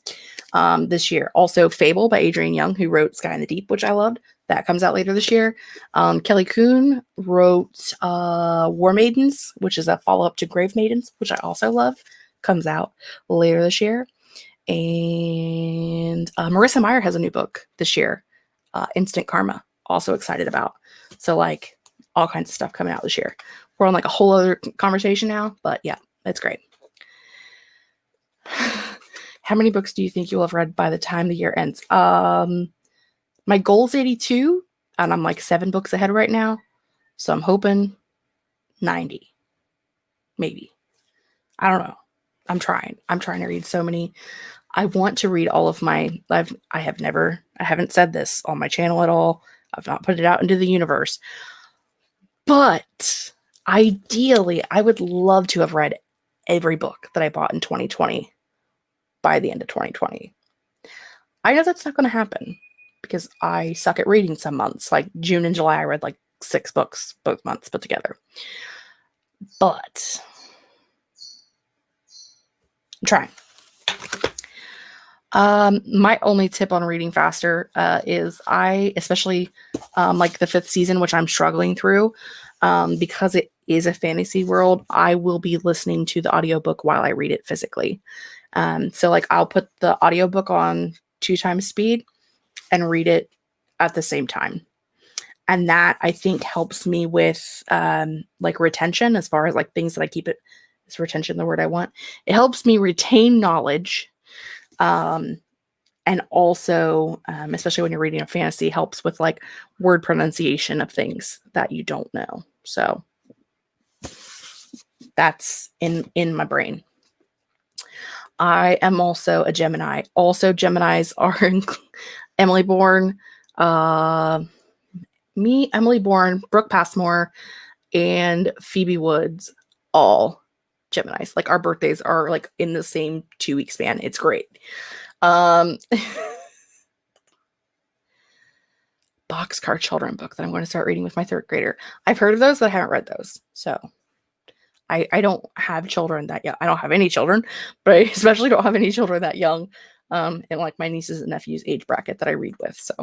this year. Also, Fable by Adrienne Young, who wrote Sky in the Deep, which I loved. That comes out later this year. Kelly Kuhn wrote War Maidens, which is a follow-up to Grave Maidens, which I also love. Comes out later this year. And Marissa Meyer has a new book this year, Instant Karma. Also excited about. So, like, all kinds of stuff coming out this year. We're on, like, a whole other conversation now, but yeah, it's great. How many books do you think you'll have read by the time the year ends? My goal is 82, and I'm like 7 books ahead right now. So I'm hoping 90, maybe. I don't know. I'm trying to read so many. I want to read all of my, I haven't said this on my channel at all. I've not put it out into the universe. But ideally, I would love to have read every book that I bought in 2020 by the end of 2020. I know that's not going to happen because I suck at reading some months. Like June and July, I read like 6 books both months put together. But I'm trying. My only tip on reading faster is especially like the 5th season, which I'm struggling through, because it is a fantasy world, I will be listening to the audiobook while I read it physically. So like I'll put the audiobook on 2 times speed and read it at the same time. And that I think helps me with like retention, as far as like things that I keep it. Is retention the word I want? It helps me retain knowledge. And also, especially when you're reading a fantasy, helps with like word pronunciation of things that you don't know. So that's in my brain. I am also a Gemini. Also, Geminis are Emily Bourne, me, Emily Bourne, Brooke Passmore, and Phoebe Woods, all Geminis. Like our birthdays are like in the same 2-week span. It's great. Boxcar Children book that I'm going to start reading with my 3rd grader. I've heard of those, but I haven't read those. So I don't have children that young. I don't have any children, but I especially don't have any children that young. And like my nieces and nephews age bracket that I read with. So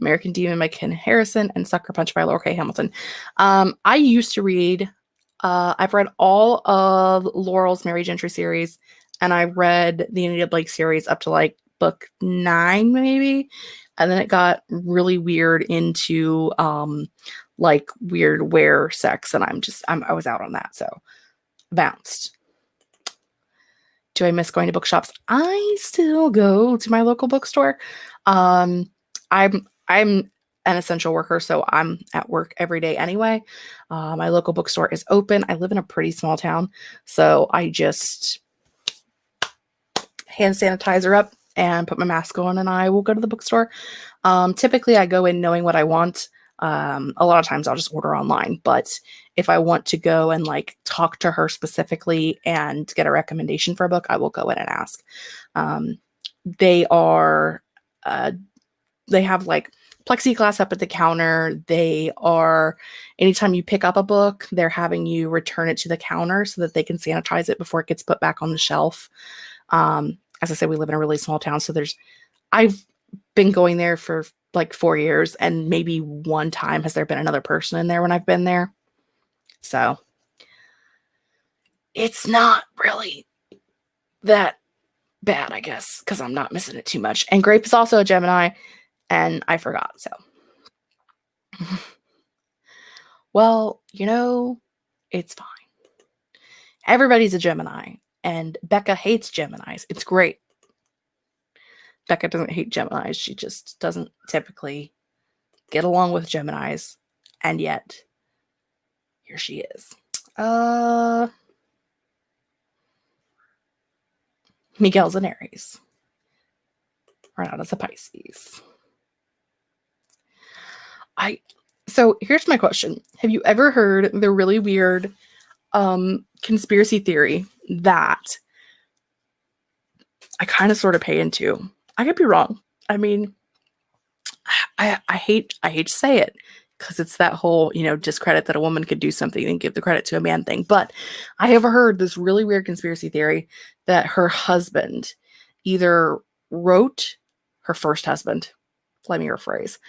American Demon by Ken Harrison and Sucker Punch by Laura K. Hamilton. I used to read, I've read all of Laurel's Mary Gentry series, and I read the Anita Blake series up to like book 9 maybe. And then it got really weird into like weird wear sex, and I was out on that, so bounced. Do I miss going to bookshops? I still go to my local bookstore. I'm an essential worker, so I'm at work every day anyway. My local bookstore is open. I live in a pretty small town, so I just hand sanitizer up and put my mask on, and I will go to the bookstore. Typically, I go in knowing what I want. A lot of times I'll just order online, but if I want to go and like talk to her specifically and get a recommendation for a book, I will go in and ask. They have like plexiglass up at the counter. They are, anytime you pick up a book, they're having you return it to the counter so that they can sanitize it before it gets put back on the shelf. As I said, we live in a really small town, so I've been going there for like 4 years, and maybe one time has there been another person in there when I've been there. So it's not really that bad, I guess, because I'm not missing it too much. And Grape is also a Gemini, and I forgot, so. Well, it's fine. Everybody's a Gemini, and Becca hates Geminis. It's great. Becca doesn't hate Geminis. She just doesn't typically get along with Geminis, and yet here she is. Miguel's an Aries. Renata's a Pisces. So here's my question. Have you ever heard the really weird conspiracy theory that I kind of sort of pay into? I could be wrong. I mean, I hate to say it, because it's that whole, discredit that a woman could do something and give the credit to a man thing. But I have heard this really weird conspiracy theory that her husband either wrote, her first husband, let me rephrase,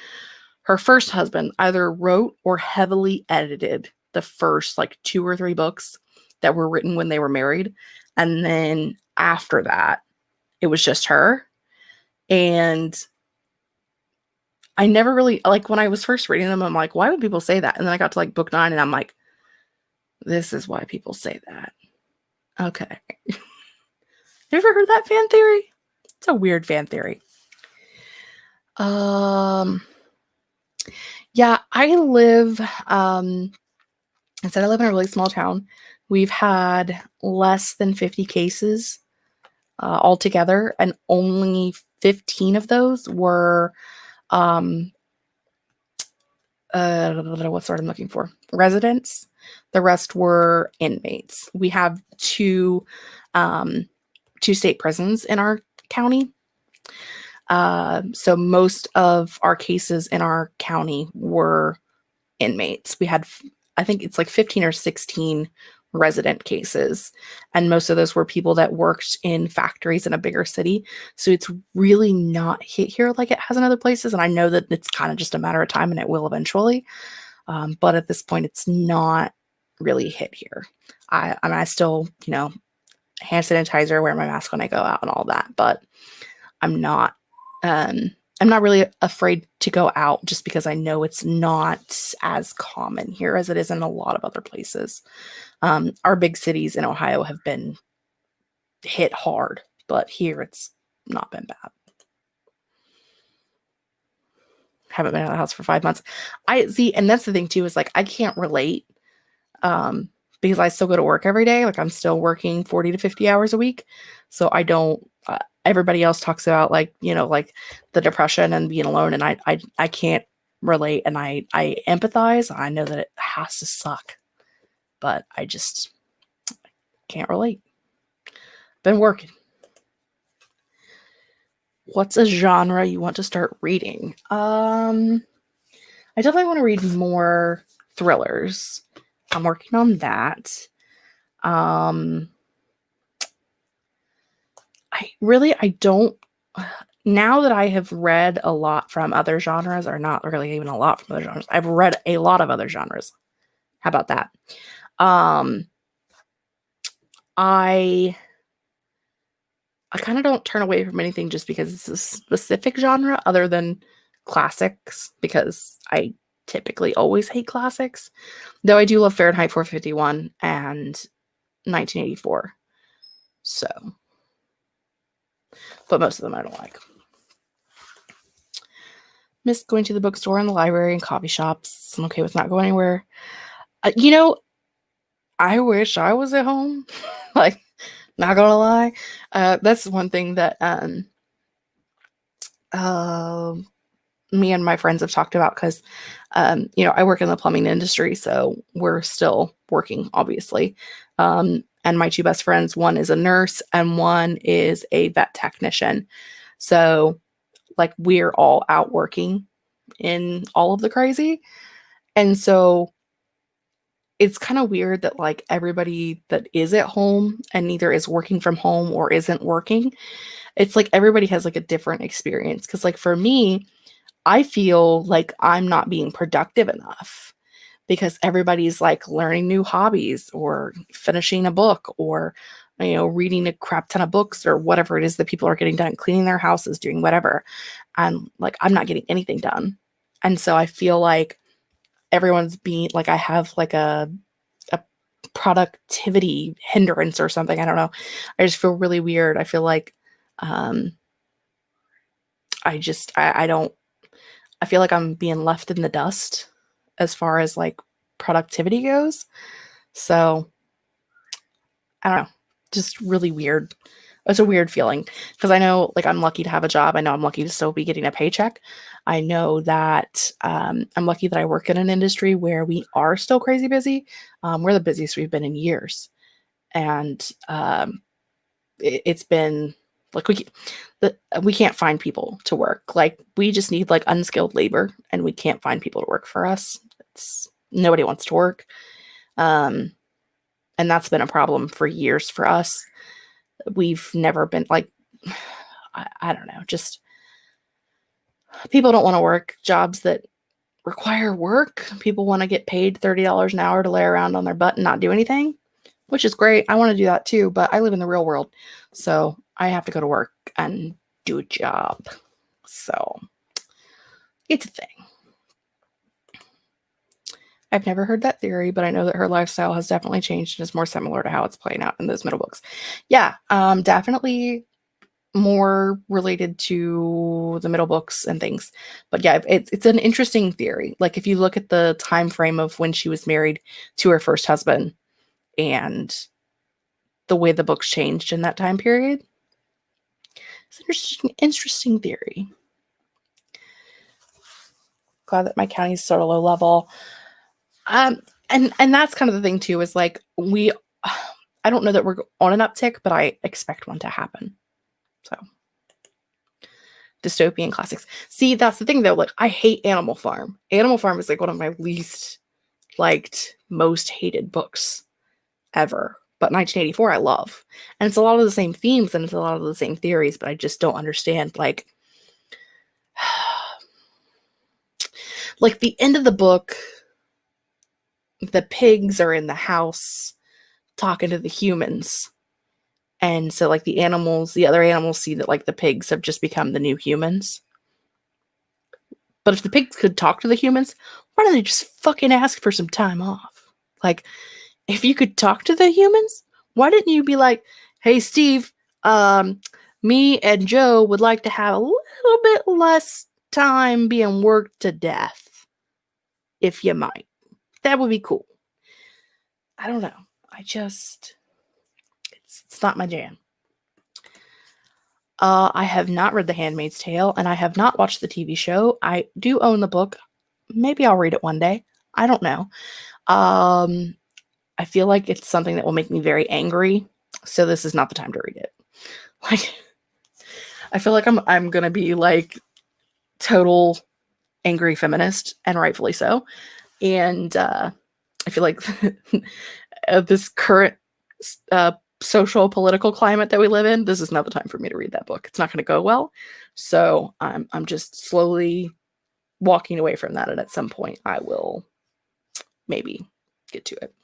her first husband either wrote or heavily edited the first like 2 or 3 books that were written when they were married. And then after that, it was just her. And I never really, like, when I was first reading them, I'm like, why would people say that? And then I got to like book 9 and I'm like, this is why people say that. Okay. You ever heard that fan theory? It's a weird fan theory. Yeah, I live, I said I live in a really small town. We've had less than 50 cases altogether, and only 15 of those were what's the word I'm looking for? Residents. The rest were inmates. We have 2 state prisons in our county. So most of our cases in our county were inmates. We had, I think it's like 15 or 16 resident cases, and most of those were people that worked in factories in a bigger city. So it's really not hit here like it has in other places, and I know that it's kind of just a matter of time, and it will eventually. But at this point, it's not really hit here. I still, hand sanitizer, wear my mask when I go out, and all that. But I'm not really afraid to go out, just because I know it's not as common here as it is in a lot of other places. Our big cities in Ohio have been hit hard, but here it's not been bad. Haven't been out of the house for 5 months. I see, and that's the thing too, is like, I can't relate, because I still go to work every day. Like, I'm still working 40 to 50 hours a week. So I don't, everybody else talks about like, like the depression and being alone. And I can't relate, and I empathize. I know that it has to suck, but I just can't relate. Been working. What's a genre you want to start reading? I definitely want to read more thrillers. I'm working on that. I don't, now that I have read a lot from other genres, or not really even a lot from other genres, I've read a lot of other genres. How about that? I kind of don't turn away from anything just because it's a specific genre other than classics, because I typically always hate classics. Though I do love Fahrenheit 451 and 1984. So, but most of them I don't like. Miss going to the bookstore and the library and coffee shops. I'm okay with not going anywhere. I wish I was at home. Like, not gonna lie. That's one thing that me and my friends have talked about, because I work in the plumbing industry, so we're still working, obviously. And my 2 best friends, one is a nurse and one is a vet technician. So like, we're all out working in all of the crazy. And so it's kind of weird that like everybody that is at home and either is working from home or isn't working, it's like everybody has like a different experience. Cause like for me, I feel like I'm not being productive enough because everybody's like learning new hobbies or finishing a book or, you know, reading a crap ton of books or whatever it is that people are getting done, cleaning their houses, doing whatever. And like, I'm not getting anything done. And so I feel like everyone's being like, I have like a productivity hindrance or something. I don't know. I just feel really weird. I feel like, um, I don't, I feel like I'm being left in the dust as far as like productivity goes. So I don't know, just really weird. It's a weird feeling because I know like I'm lucky to have a job. I know I'm lucky to still be getting a paycheck. I know that I'm lucky that I work in an industry where we are still crazy busy. We're the busiest we've been in years. And it's been like we can't find people to work. Like we just need like unskilled labor and we can't find people to work for us. It's nobody wants to work. And that's been a problem for years for us. We've never been like, I don't know, just people don't want to work jobs that require work. People want to get paid $30 an hour to lay around on their butt and not do anything, which is great. I want to do that too, but I live in the real world. So I have to go to work and do a job. So it's a thing. I've never heard that theory, but I know that her lifestyle has definitely changed and is more similar to how it's playing out in those middle books. Yeah, definitely more related to the middle books and things. But yeah, it's an interesting theory. Like if you look at the time frame of when she was married to her first husband and the way the books changed in that time period, it's an interesting theory. Glad that my county is sort of low level. And that's kind of the thing too, is like I don't know that we're on an uptick, but I expect one to happen. So dystopian classics. See, that's the thing though. Like I hate Animal Farm. Animal Farm is like one of my least liked, most hated books ever. But 1984 I love. And it's a lot of the same themes and it's a lot of the same theories, but I just don't understand like the end of the book, the pigs are in the house talking to the humans. And so like the other animals see that like the pigs have just become the new humans. But if the pigs could talk to the humans, why don't they just fucking ask for some time off? Like, if you could talk to the humans, why didn't you be like, hey, Steve, me and Joe would like to have a little bit less time being worked to death, if you might. That would be cool. I don't know. It's not my jam. I have not read The Handmaid's Tale, and I have not watched the TV show. I do own the book. Maybe I'll read it one day. I don't know. I feel like it's something that will make me very angry, so this is not the time to read it. Like, I feel like I'm gonna be like total angry feminist, and rightfully so. And I feel like this current social political climate that we live in, this is not the time for me to read that book. It's not going to go well. So I'm just slowly walking away from that, and at some point I will maybe get to it.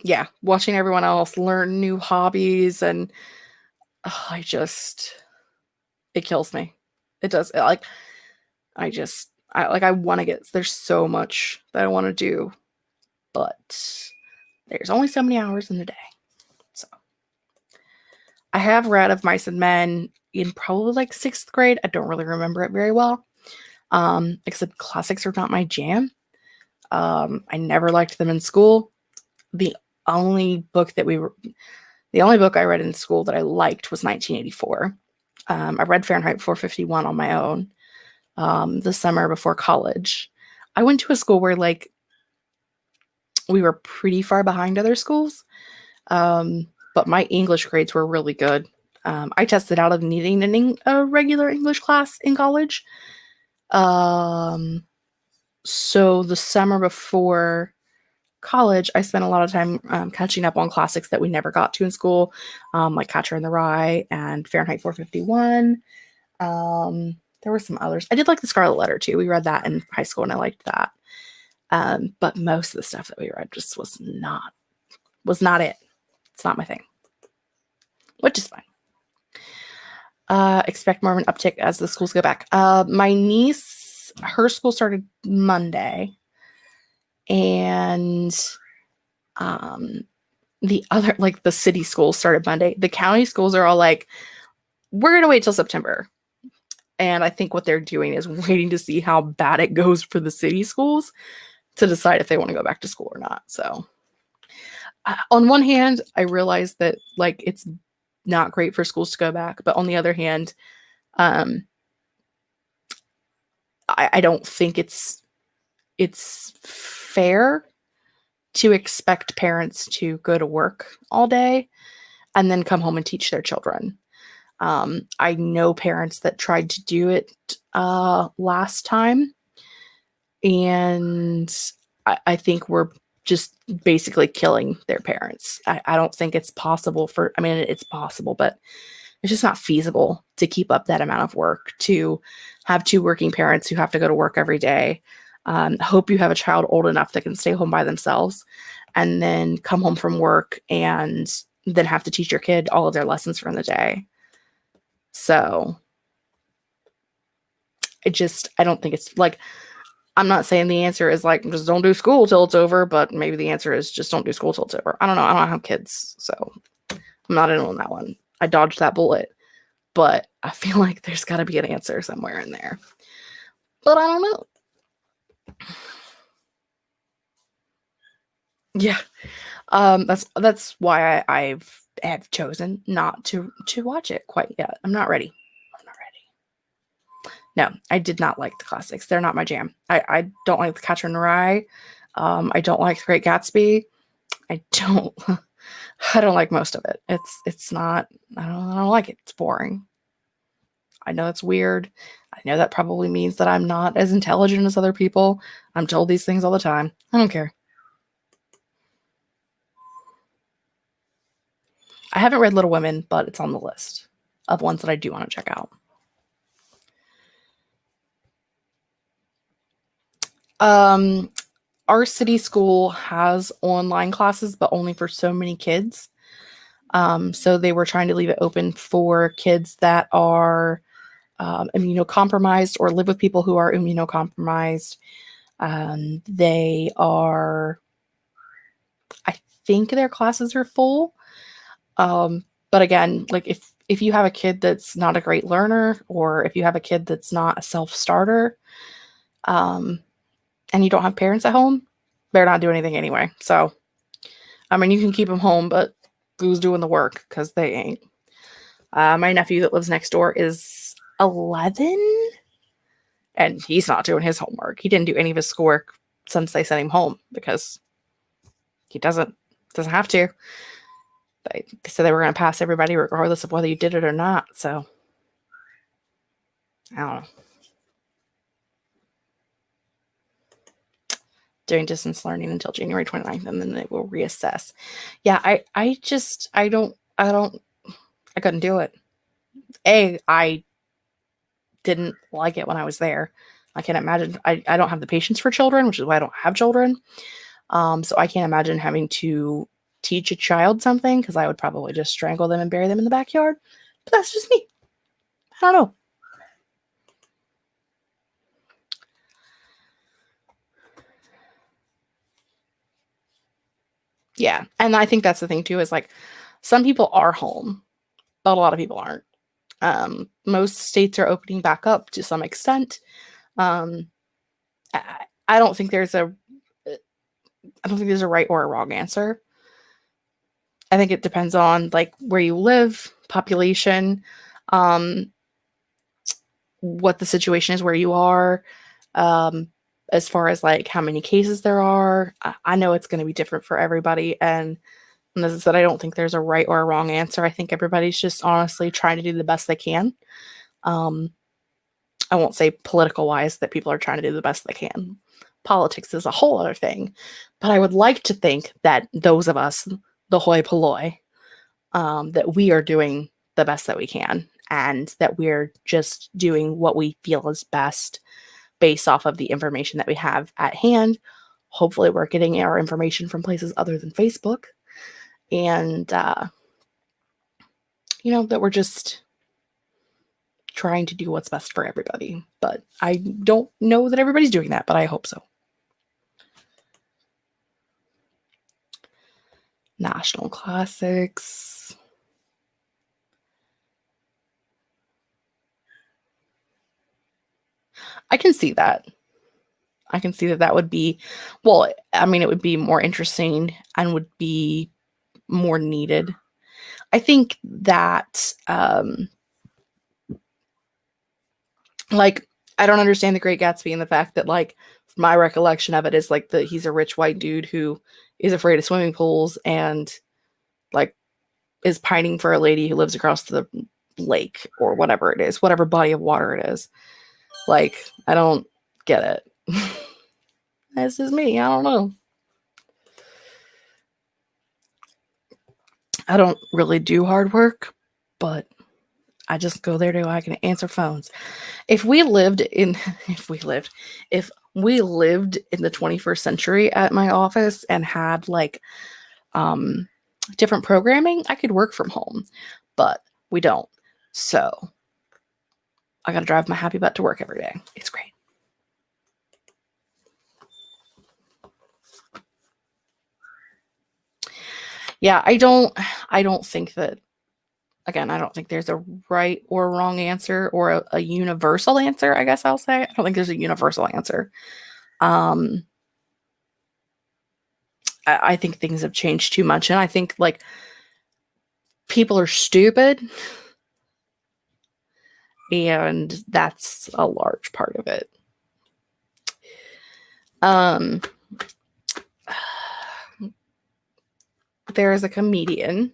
Yeah, watching everyone else learn new hobbies, and it kills me. It does. I want to get, there's so much that I want to do, but there's only so many hours in the day. So I have read Of Mice and Men in probably like 6th grade. I don't really remember it very well. Except classics are not my jam. I never liked them in school. The only book I read in school that I liked was 1984. I read Fahrenheit 451 on my own the summer before college. I went to a school where like we were pretty far behind other schools, but my English grades were really good. I tested out of needing a regular English class in college. So the summer before college, I spent a lot of time catching up on classics that we never got to in school, like Catcher in the Rye and Fahrenheit 451. There were some others. I did like The Scarlet Letter too. We read that in high school and I liked that. But most of the stuff that we read just was not it. It's not my thing, which is fine. Expect more of an uptick as the schools go back. My niece, her school started Monday, and the other, like the city schools started Monday. The county schools are all like, we're going to wait till September. And I think what they're doing is waiting to see how bad it goes for the city schools to decide if they want to go back to school or not. So on one hand, I realize that like it's not great for schools to go back, but on the other hand, I don't think it's fair to expect parents to go to work all day and then come home and teach their children. I know parents that tried to do it last time, and I think we're just basically killing their parents. I don't think it's possible it's possible, but it's just not feasible to keep up that amount of work, to have two working parents who have to go to work every day. Hope you have a child old enough that can stay home by themselves and then come home from work and then have to teach your kid all of their lessons from the day. So I don't think it's like, I'm not saying the answer is like, just don't do school till it's over, but maybe the answer is just don't do school till it's over. I don't know. I don't have kids, so I'm not in on that one. I dodged that bullet, but I feel like there's got to be an answer somewhere in there. But I don't know. Yeah. That's why I have chosen not to watch it quite yet. I'm not ready. No, I did not like the classics. They're not my jam. I don't like The Catcher in the Rye. I don't like The Great Gatsby. I don't like most of it. It's not, I don't like it. It's boring. I know it's weird. I know that probably means that I'm not as intelligent as other people. I'm told these things all the time. I don't care. I haven't read Little Women, but it's on the list of ones that I do want to check out. Our city school has online classes, but only for so many kids. So they were trying to leave it open for kids that are immunocompromised or live with people who are immunocompromised. I think their classes are full. But again, like if you have a kid that's not a great learner, or if you have a kid that's not a self-starter, and you don't have parents at home, they're not doing anything anyway. So, I mean, you can keep them home, but who's doing the work? Because they ain't. My nephew that lives next door is 11, and he's not doing his homework. He didn't do any of his schoolwork since they sent him home because he doesn't have to. They said they were going to pass everybody regardless of whether you did it or not. So, I don't know. Doing distance learning until January 29th, and then they will reassess. Yeah, I couldn't do it. I didn't like it when I was there. I can't imagine. I don't have the patience for children, which is why I don't have children. So I can't imagine having to teach a child something, because I would probably just strangle them and bury them in the backyard. But that's just me. I don't know. Yeah. And I think that's the thing too, is like some people are home, but a lot of people aren't. Most states are opening back up to some extent. I don't think there's a right or a wrong answer. I think it depends on like where you live, population, what the situation is where you are, as far as like how many cases there are. I know it's going to be different for everybody, and And as I said, I don't think there's a right or a wrong answer. I think everybody's just honestly trying to do the best they can. I won't say political wise that people are trying to do the best they can. Politics is a whole other thing. But I would like to think that those of us, the hoi polloi, that we are doing the best that we can and that we're just doing what we feel is best based off of the information that we have at hand. Hopefully, we're getting our information from places other than Facebook. And, that we're just trying to do what's best for everybody. But I don't know that everybody's doing that, but I hope so. National classics. I can see that. I can see that would be, well, I mean, it would be more interesting and would be more needed. I think that, I don't understand The Great Gatsby and the fact that, my recollection of it is, that he's a rich white dude who is afraid of swimming pools and, is pining for a lady who lives across the lake or whatever it is, whatever body of water it is. I don't get it. That's just me. I don't know. I don't really do hard work, but I just go there I can answer phones. If we lived in the 21st century at my office and had different programming, I could work from home, but we don't. So I got to drive my happy butt to work every day. It's great. Yeah, I don't think that, again, I don't think there's a right or wrong answer or a universal answer, I guess I'll say. I don't think there's a universal answer. I think things have changed too much, and I think people are stupid, and that's a large part of it. There is a comedian,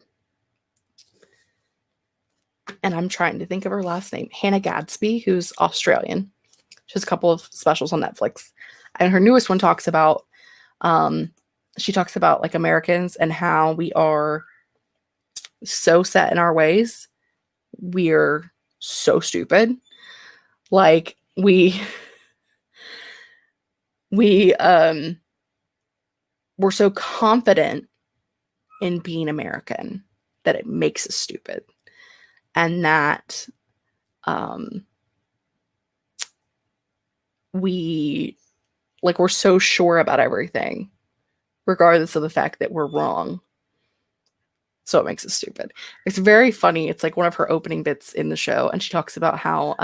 and I'm trying to think of her last name, Hannah Gadsby, who's Australian. She has a couple of specials on Netflix, and her newest one talks about Americans and how we are so set in our ways. We're so stupid. We're so confident in being American that it makes us stupid. And that we're so sure about everything, regardless of the fact that we're wrong. So it makes us stupid. It's very funny. It's one of her opening bits in the show, and she talks about how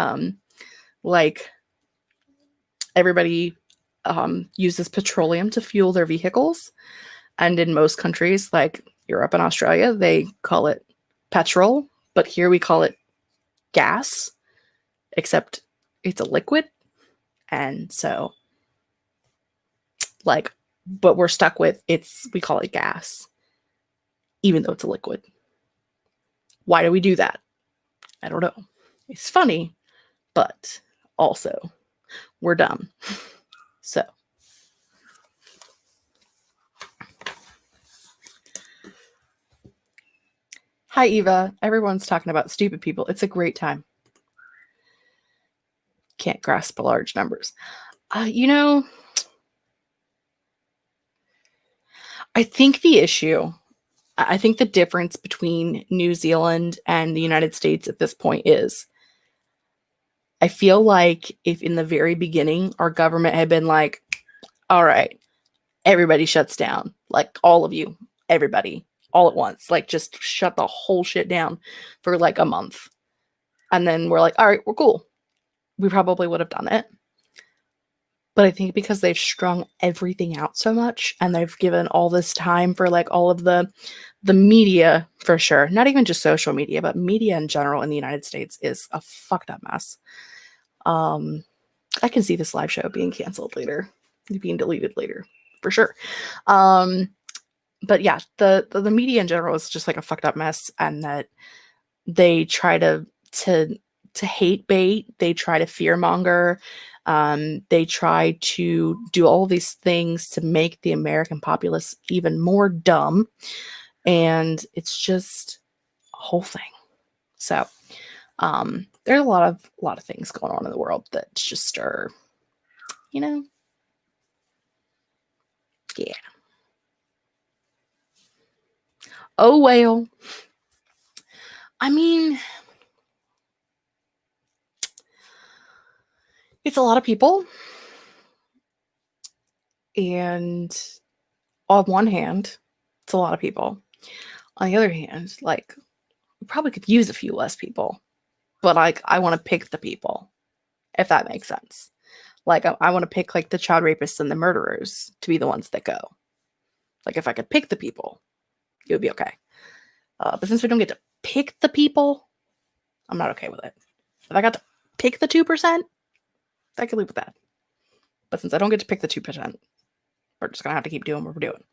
everybody uses petroleum to fuel their vehicles, and in most countries like Europe and Australia, they call it petrol, but here we call it gas, except it's a liquid. And so but we're stuck with we call it gas, even though it's a liquid. Why do we do that? I don't know. It's funny, but also we're dumb. So hi, Eva. Everyone's talking about stupid people. It's a great time. Can't grasp large numbers. I think the difference between New Zealand and the United States at this point is, I feel like if in the very beginning our government had been like, all right, everybody shuts down, all of you, everybody, all at once, just shut the whole shit down for a month. And then we're like, all right, we're cool. We probably would have done it. But I think because they've strung everything out so much and they've given all this time for all of the media, for sure, not even just social media, but media in general in the United States is a fucked up mess. I can see this live show being canceled later, being deleted later, for sure. but yeah, the media in general is just like a fucked up mess, and that they try to hate bait, they try to fear monger, they try to do all these things to make the American populace even more dumb, and it's just a whole thing. So there's a lot of things going on in the world that just are, yeah. Oh well. I mean, it's a lot of people, and on one hand, it's a lot of people. On the other hand, like, we probably could use a few less people, but like, I want to pick the people, if that makes sense. Like, I want to pick like the child rapists and the murderers to be the ones that go. Like, if I could pick the people, it would be okay. But since we don't get to pick the people, I'm not okay with it. If I got to pick the 2%, I could live with that. But since I don't get to pick the 2%, we're just gonna have to keep doing what we're doing.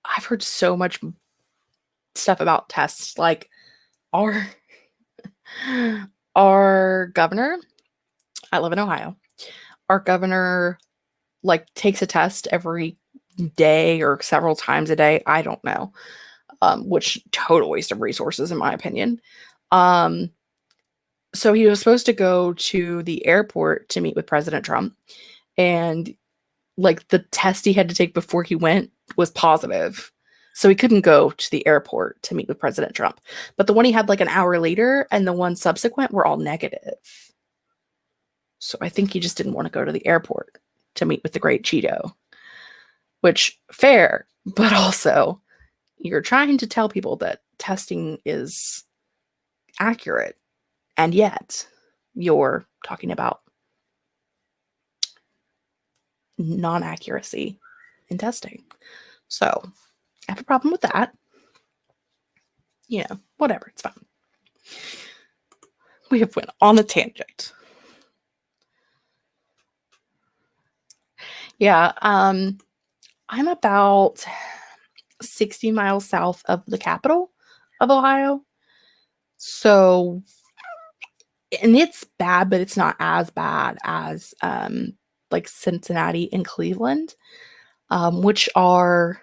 I've heard so much stuff about tests. Like, our governor, I live in Ohio. Our governor like takes a test every day or several times a day. I don't know. Which total waste of resources in my opinion. So he was supposed to go to the airport to meet with President Trump, and like the test he had to take before he went was positive. So he couldn't go to the airport to meet with President Trump. But the one he had like an hour later and the one subsequent were all negative. So I think he just didn't want to go to the airport to meet with the great Cheeto. Which, fair, but also you're trying to tell people that testing is accurate, and yet you're talking about non-accuracy in testing. So I have a problem with that. Whatever, it's fine. We have went on a tangent. Yeah, I'm about 60 miles south of the capital of Ohio. So, and it's bad, but it's not as bad as like Cincinnati and Cleveland, which are,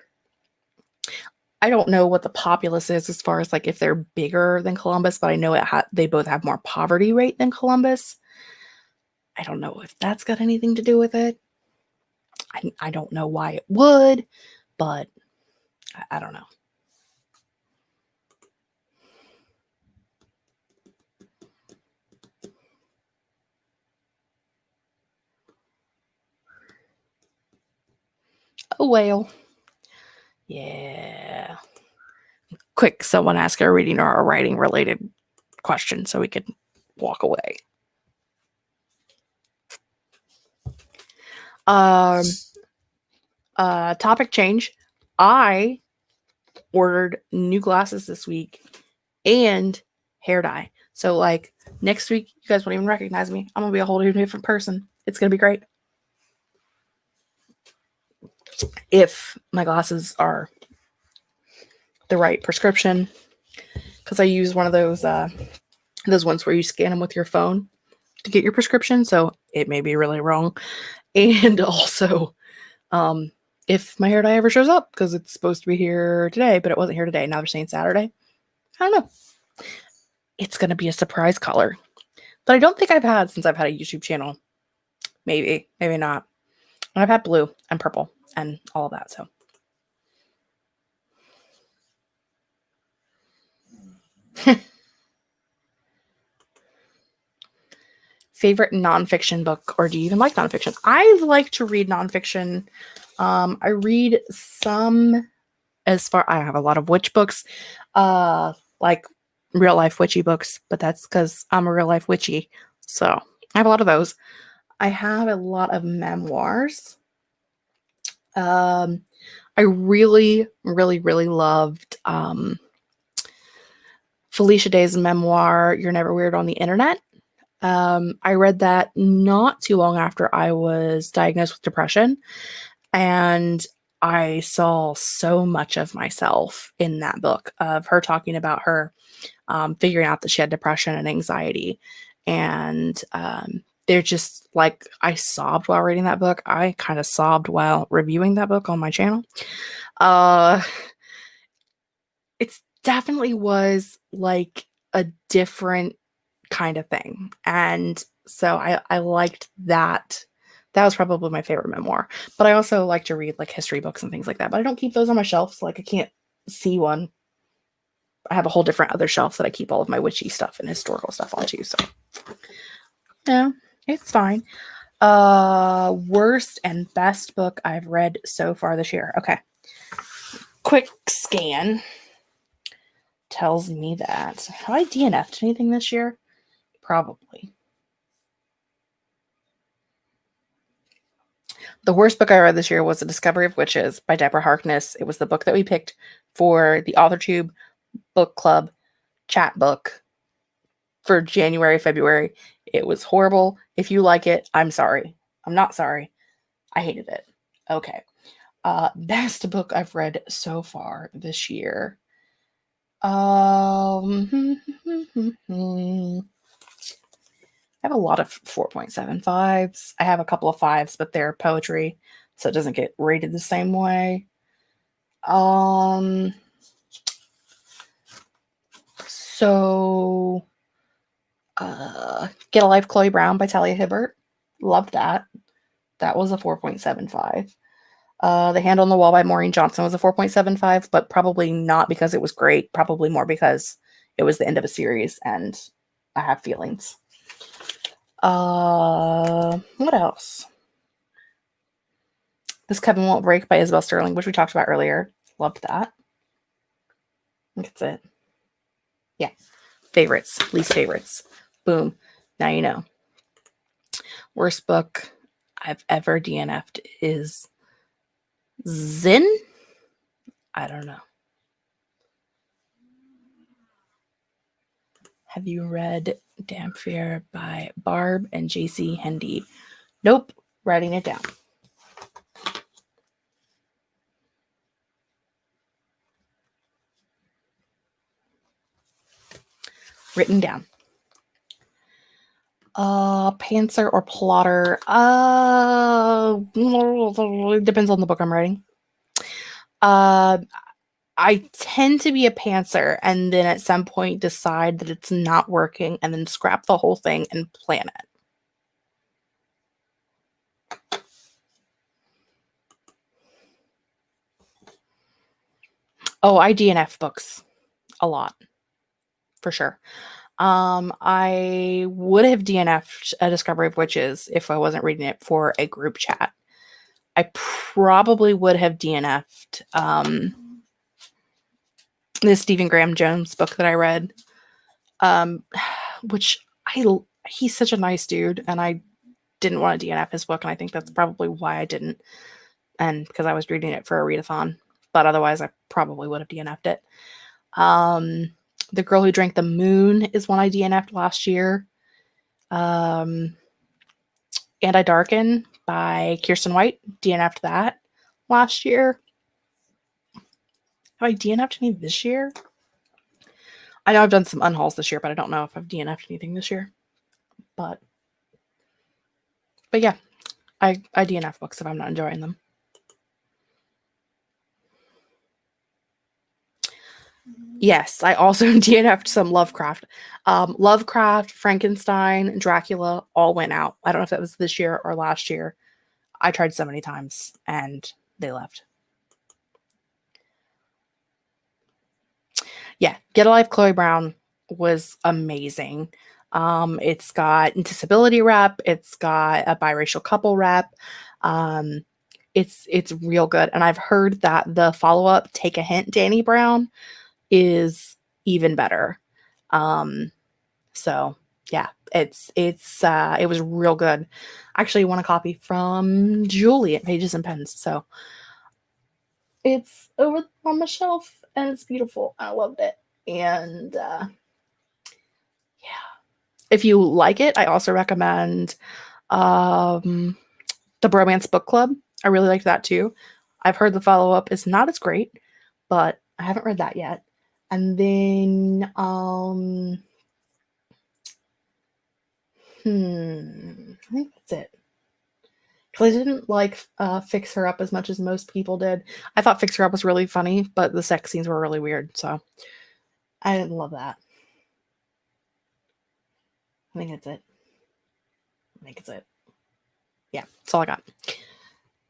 I don't know what the populace is as far as like if they're bigger than Columbus, but I know they both have more poverty rate than Columbus. I don't know if that's got anything to do with it. I don't know why it would, but I don't know. Oh well. Yeah. Quick, someone ask a reading or a writing related question so we could walk away. Topic change. I ordered new glasses this week and hair dye. So like next week, you guys won't even recognize me. I'm gonna be a whole different person. It's gonna be great. If my glasses are the right prescription, because I use one of those ones where you scan them with your phone to get your prescription, so it may be really wrong. And also, if my hair dye ever shows up, because it's supposed to be here today, but it wasn't here today. Now they're saying Saturday. I don't know. It's gonna be a surprise color that I don't think I've had since I've had a YouTube channel. Maybe not. And I've had blue and purple and all of that. So. Favorite nonfiction book, or do you even like nonfiction? I like to read nonfiction. I read some, I have a lot of witch books, like real life witchy books, but that's because I'm a real life witchy. So I have a lot of those. I have a lot of memoirs. I really, really, really loved Felicia Day's memoir, You're Never Weird on the Internet. I read that not too long after I was diagnosed with depression, and I saw so much of myself in that book, of her talking about her figuring out that she had depression and anxiety. And they're just like, I sobbed while reading that book. I kind of sobbed while reviewing that book on my channel. It definitely was like a different kind of thing. And so I liked that. That was probably my favorite memoir. But I also like to read like history books and things like that. But I don't keep those on my shelf, so like I can't see one. I have a whole different other shelf that I keep all of my witchy stuff and historical stuff on too. So yeah, it's fine. Worst and best book I've read so far this year. Okay. Quick scan tells me that. Have I DNF'd anything this year? Probably. The worst book I read this year was The Discovery of Witches by Deborah Harkness. It was the book that we picked for the Authortube book club chat book for January, February. It was horrible. If you like it, I'm sorry. I'm not sorry. I hated it. Okay. Best book I've read so far this year. I have a lot of 4.75s. I have a couple of 5s, but they're poetry, so it doesn't get rated the same way. So Get a Life, Chloe Brown by Talia Hibbert. Loved that. That was a 4.75. The Hand on the Wall by Maureen Johnson was a 4.75, but probably not because it was great. Probably more because it was the end of a series and I have feelings. What else? This Coven Won't Break by Isabel Sterling, which we talked about earlier. Loved that. I think that's it. Yeah. Favorites, least favorites. Boom. Now you know. Worst book I've ever DNF'd is Zin? I don't know. Have you read Dampier by Barb and JC Hendy? Nope. Writing it down. Written down. Pantser or plotter? It depends on the book I'm writing. I tend to be a pantser and then at some point decide that it's not working and then scrap the whole thing and plan it. Oh, I DNF books a lot, for sure. I would have DNF'd A Discovery of Witches if I wasn't reading it for a group chat. I probably would have DNF'd this Stephen Graham Jones book that I read, which he's such a nice dude, and I didn't want to DNF his book, and I think that's probably why I didn't, and because I was reading it for a readathon, but otherwise I probably would have DNF'd it. The Girl Who Drank the Moon is one I DNF'd last year. And I Darken by Kirsten White, DNF'd that last year. Have I DNF'd any this year? I know I've done some unhauls this year, but I don't know if I've DNF'd anything this year. But yeah, I DNF books if I'm not enjoying them. Yes, I also DNF'd some Lovecraft. Lovecraft, Frankenstein, Dracula all went out. I don't know if that was this year or last year. I tried so many times and they left. Yeah, Get a Life, Chloe Brown was amazing. It's got disability rep. It's got a biracial couple rep. It's real good. And I've heard that the follow-up, Take a Hint, Danny Brown, is even better. So yeah, it was real good. I actually won a copy from Julie at Pages and Pens. So it's over on the shelf and it's beautiful. I loved it. And If you like it, I also recommend the Bromance Book Club. I really liked that too. I've heard the follow-up is not as great, but I haven't read that yet. And then I think that's it. Because I didn't like Fix Her Up as much as most people did. I thought Fix Her Up was really funny, but the sex scenes were really weird, so I didn't love that. I think that's it. Yeah, that's all I got.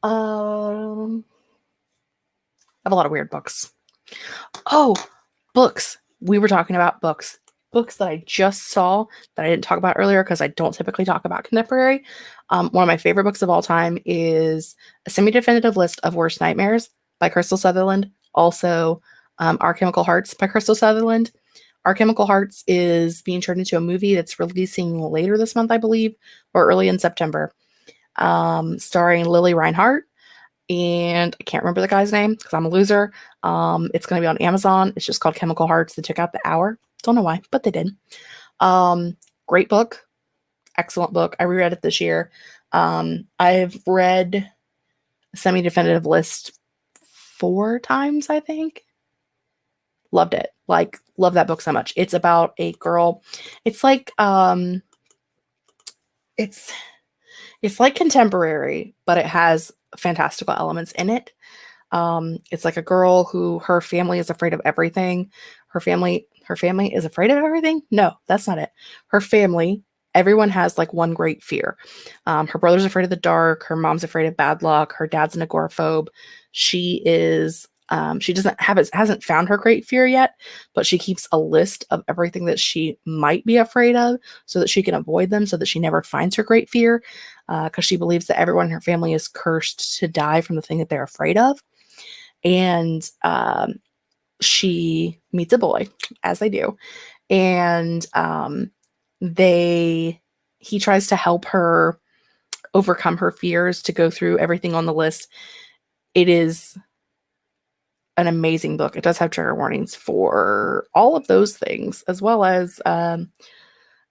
I have a lot of weird books. Oh, books. We were talking about books. Books that I just saw that I didn't talk about earlier because I don't typically talk about contemporary. One of my favorite books of all time is A Semi-Definitive List of Worst Nightmares by Crystal Sutherland. Also, Our Chemical Hearts by Crystal Sutherland. Our Chemical Hearts is being turned into a movie that's releasing later this month, I believe, or early in September, starring Lily Reinhart. And I can't remember the guy's name because I'm a loser. It's going to be on Amazon. It's just called Chemical Hearts. They took out the hour. Don't know why, but they did. Great book. Excellent book. I reread it this year. I've read Semi-Definitive List 4 times, I think. Loved it. Like, love that book so much. It's about a girl. It's like it's like contemporary, but it has fantastical elements in it. It's like a girl who her family is afraid of everything. Her family is afraid of everything. No, that's not it. Her family, everyone has like one great fear. Her brother's afraid of the dark. Her mom's afraid of bad luck. Her dad's an agoraphobe. She hasn't found her great fear yet, but she keeps a list of everything that she might be afraid of so that she can avoid them, so that she never finds her great fear, because she believes that everyone in her family is cursed to die from the thing that they're afraid of. And she meets a boy, as they do, and he tries to help her overcome her fears, to go through everything on the list. It is an amazing book. It does have trigger warnings for all of those things, as well as an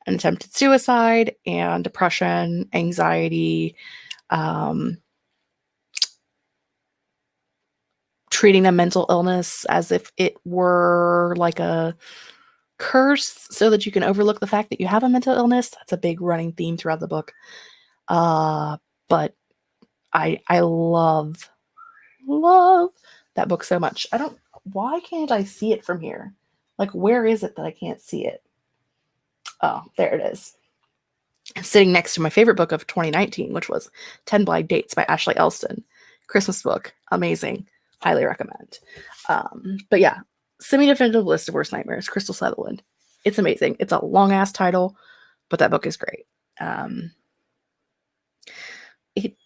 attempted suicide and depression, anxiety, treating a mental illness as if it were like a curse so that you can overlook the fact that you have a mental illness. That's a big running theme throughout the book. But I love that book so much. Why can't I see it from here? Like, where is it that I can't see it? Oh, there it is. Sitting next to my favorite book of 2019, which was 10 Blind Dates by Ashley Elston. Christmas book. Amazing. Highly recommend. But yeah, Semi-Definitive List of Worst Nightmares, Crystal Sutherland. It's amazing. It's a long-ass title, but that book is great. It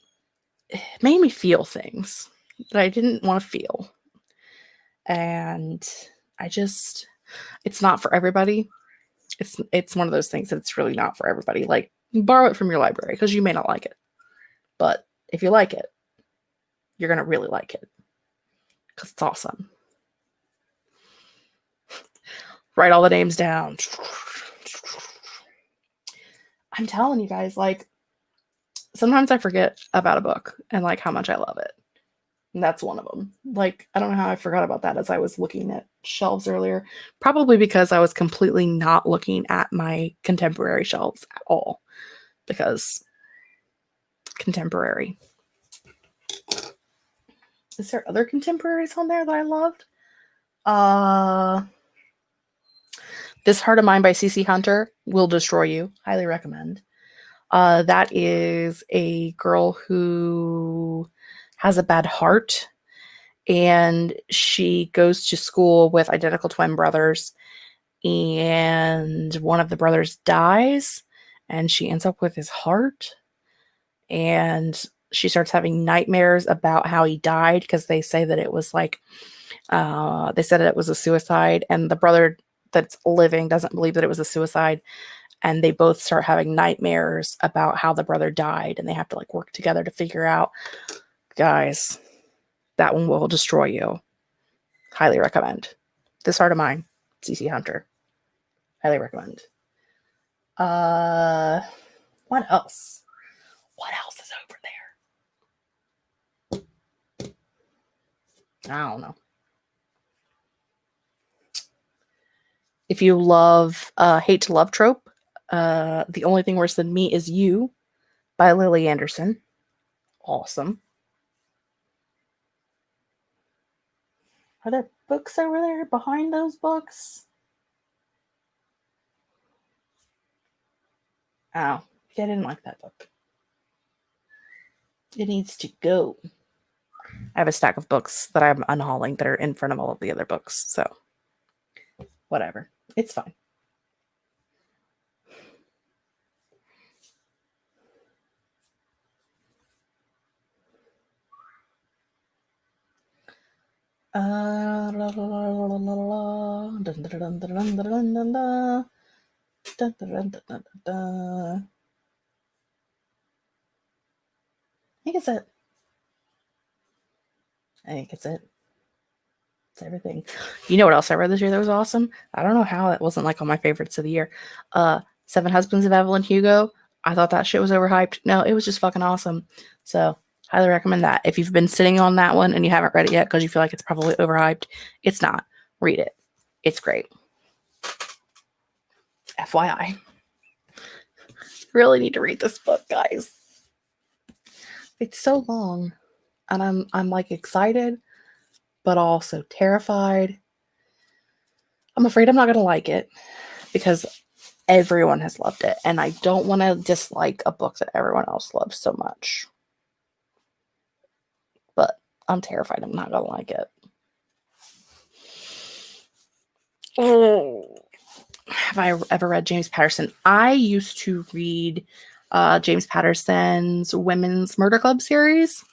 made me feel things that I didn't want to feel. And it's not for everybody. It's one of those things that it's really not for everybody. Like, borrow it from your library because you may not like it. But if you like it, you're going to really like it because it's awesome. Write all the names down. I'm telling you guys, like, sometimes I forget about a book and like how much I love it. And that's one of them. Like, I don't know how I forgot about that as I was looking at shelves earlier. Probably because I was completely not looking at my contemporary shelves at all. Because contemporary. Is there other contemporaries on there that I loved? This Heart of Mine by C.C. Hunter will destroy you. Highly recommend. That is a girl who has a bad heart, and she goes to school with identical twin brothers, and one of the brothers dies, and she ends up with his heart, and she starts having nightmares about how he died because they say that it was like, they said that it was a suicide, and the brother that's living doesn't believe that it was a suicide. And they both start having nightmares about how the brother died, and they have to like work together to figure out. Guys, that one will destroy you. Highly recommend. This Heart of Mine, C.C. Hunter. Highly recommend. What else? What else is over there? I don't know. If you love Hate to Love trope, The Only Thing Worse Than Me Is You by Lily Anderson. Awesome. Are there books over there behind those books? Oh, yeah, I didn't like that book. It needs to go. I have a stack of books that I'm unhauling that are in front of all of the other books, so whatever. It's fine. I think it's it. I think it's it. It's everything. You know what else I read this year that was awesome? I don't know how it wasn't like on my favorites of the year. Seven Husbands of Evelyn Hugo. I thought that shit was overhyped. No, it was just fucking awesome. So highly recommend that. If you've been sitting on that one and you haven't read it yet because you feel like it's probably overhyped, it's not. Read it. It's great. FYI. Really need to read this book, guys. It's so long. And I'm like excited, but also terrified. I'm afraid I'm not gonna like it because everyone has loved it, and I don't want to dislike a book that everyone else loves so much. But I'm terrified I'm not gonna like it. Have I ever read James Patterson? I used to read James Patterson's Women's Murder Club series.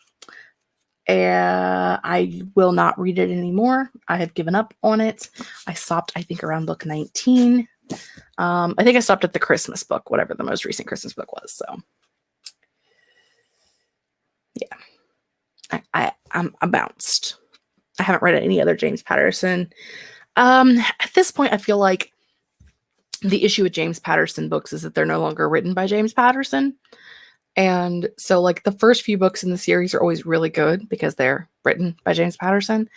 I will not read it anymore. I have given up on it. I stopped, I think, around book 19. I think I stopped at the Christmas book, whatever the most recent Christmas book was. So, yeah, I'm bounced. I haven't read any other James Patterson. At this point, I feel like the issue with James Patterson books is that they're no longer written by James Patterson. And so, like, the first few books in the series are always really good because they're written by James Patterson.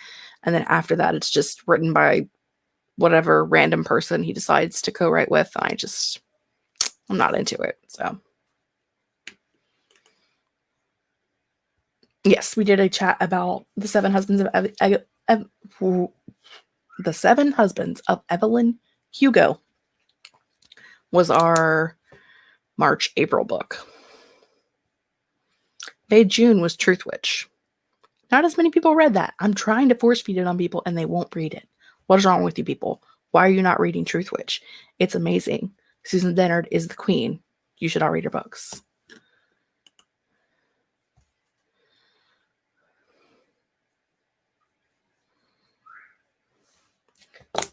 And then after that, it's just written by whatever random person he decides to co-write with. And I'm not into it. So, yes, we did a chat about the Seven Husbands of Evelyn Hugo was our March, April book. May, June was Truth Witch. Not as many people read that. I'm trying to force feed it on people and they won't read it. What is wrong with you people? Why are you not reading Truth Witch? It's amazing. Susan Dennard is the queen. You should all read her books.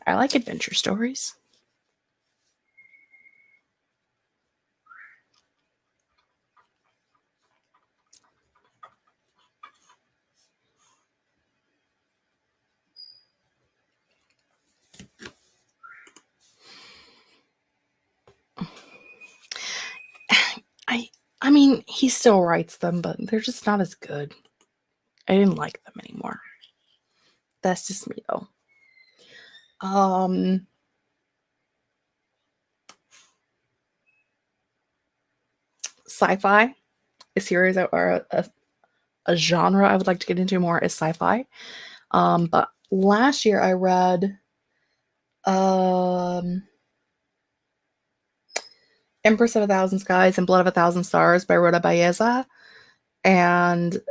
I like adventure stories. I mean, he still writes them, but they're just not as good. I didn't like them anymore. That's just me, though. Sci-fi, a series or a genre I would like to get into more is sci-fi. But last year I read Empress of a Thousand Skies and Blood of a Thousand Stars by Rhoda Baeza. And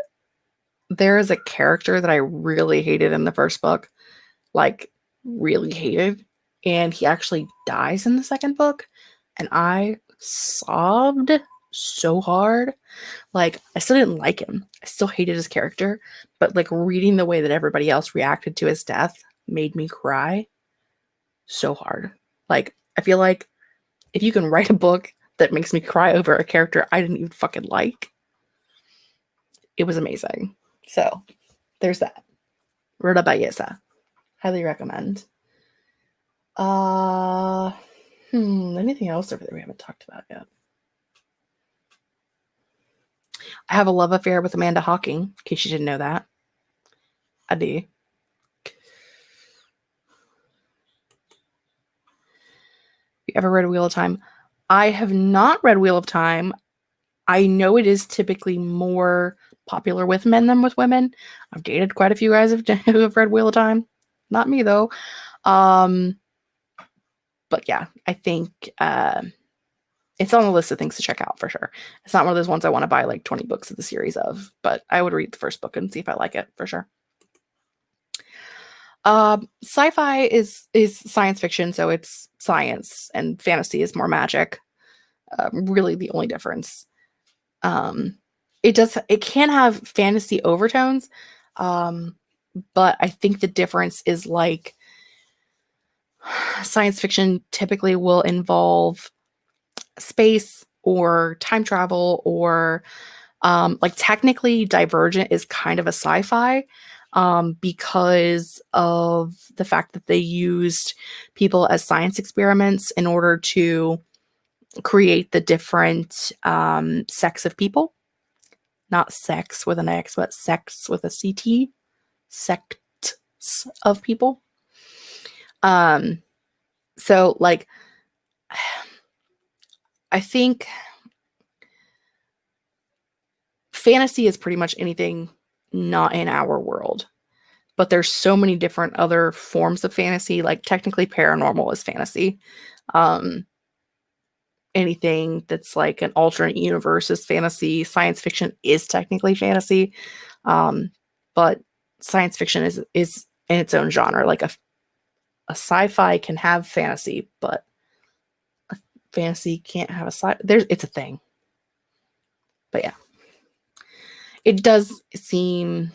there is a character that I really hated in the first book. Like, really hated. And he actually dies in the second book. And I sobbed so hard. Like, I still didn't like him. I still hated his character. But, like, reading the way that everybody else reacted to his death made me cry so hard. Like, I feel like if you can write a book that makes me cry over a character I didn't even fucking like, it was amazing. So, there's that. Rhoda Baeza. Highly recommend. Anything else over there we haven't talked about yet? I have a love affair with Amanda Hawking, in case you didn't know that. I do. You ever read Wheel of Time? I have not read Wheel of Time. I know it is typically more popular with men than with women. I've dated quite a few guys who have read Wheel of Time. Not me, though. But yeah, I think it's on the list of things to check out for sure. It's not one of those ones I want to buy like 20 books of the series of, but I would read the first book and see if I like it for sure. Sci-fi is science fiction, so it's science, and fantasy is more magic. Really the only difference. It can have fantasy overtones, but I think the difference is like science fiction typically will involve space or time travel, or like technically Divergent is kind of a sci-fi because of the fact that they used people as science experiments in order to create the different sects of people. Not sex with an X, but sex with a CT. Sects of people. So like, I think fantasy is pretty much anything not in our world, but there's so many different other forms of fantasy. Like technically paranormal is fantasy. Anything that's like an alternate universe is fantasy. Science fiction is technically fantasy. But science fiction is in its own genre. Like a sci-fi can have fantasy, but a fantasy can't have a sci. It's a thing. But yeah, it does seem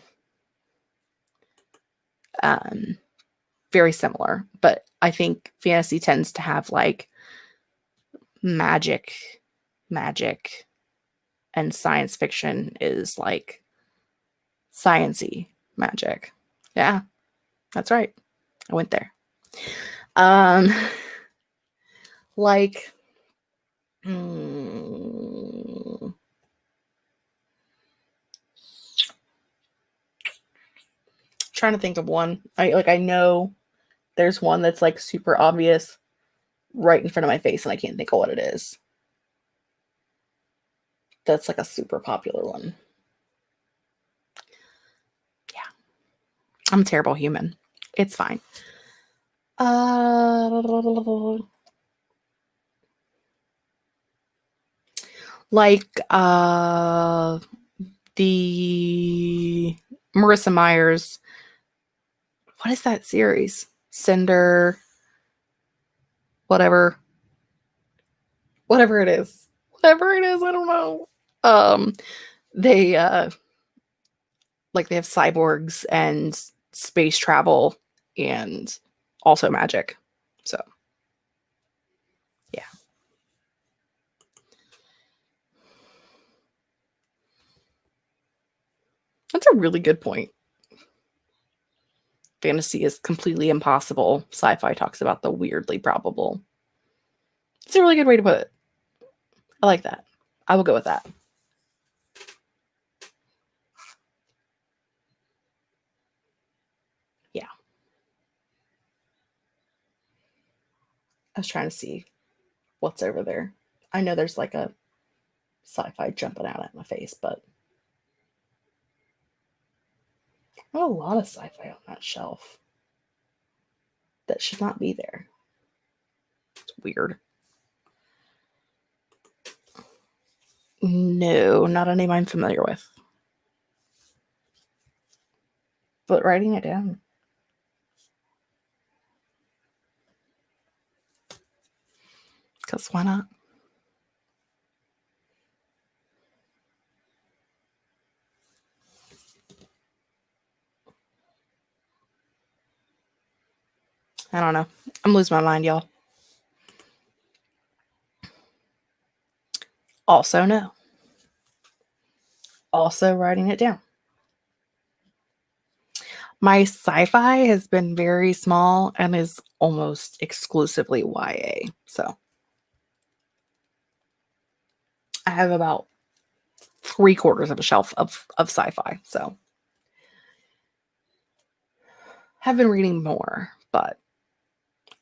very similar, but I think fantasy tends to have like magic, and science fiction is like science-y magic. Yeah, that's right. I went there. Like, trying to think of one. I know there's one that's like super obvious right in front of my face, and I can't think of what it is. That's like a super popular one. Yeah. I'm a terrible human. It's fine. Like the Marissa Myers. What is that series? Cinder. Whatever it is. Whatever it is, I don't know. They like they have cyborgs and space travel and also magic. So yeah. That's a really good point. Fantasy is completely impossible. Sci-fi talks about the weirdly probable. It's a really good way to put it. I like that. I will go with that. Yeah. I was trying to see what's over there. I know there's like a sci-fi jumping out at my face, but I have a lot of sci-fi on that shelf that should not be there. It's weird. No, not a name I'm familiar with. But writing it down. Because why not? I don't know. I'm losing my mind, y'all. Also, no. Also, writing it down. My sci-fi has been very small and is almost exclusively YA. So I have about 3/4 of a shelf of sci-fi, so have been reading more, but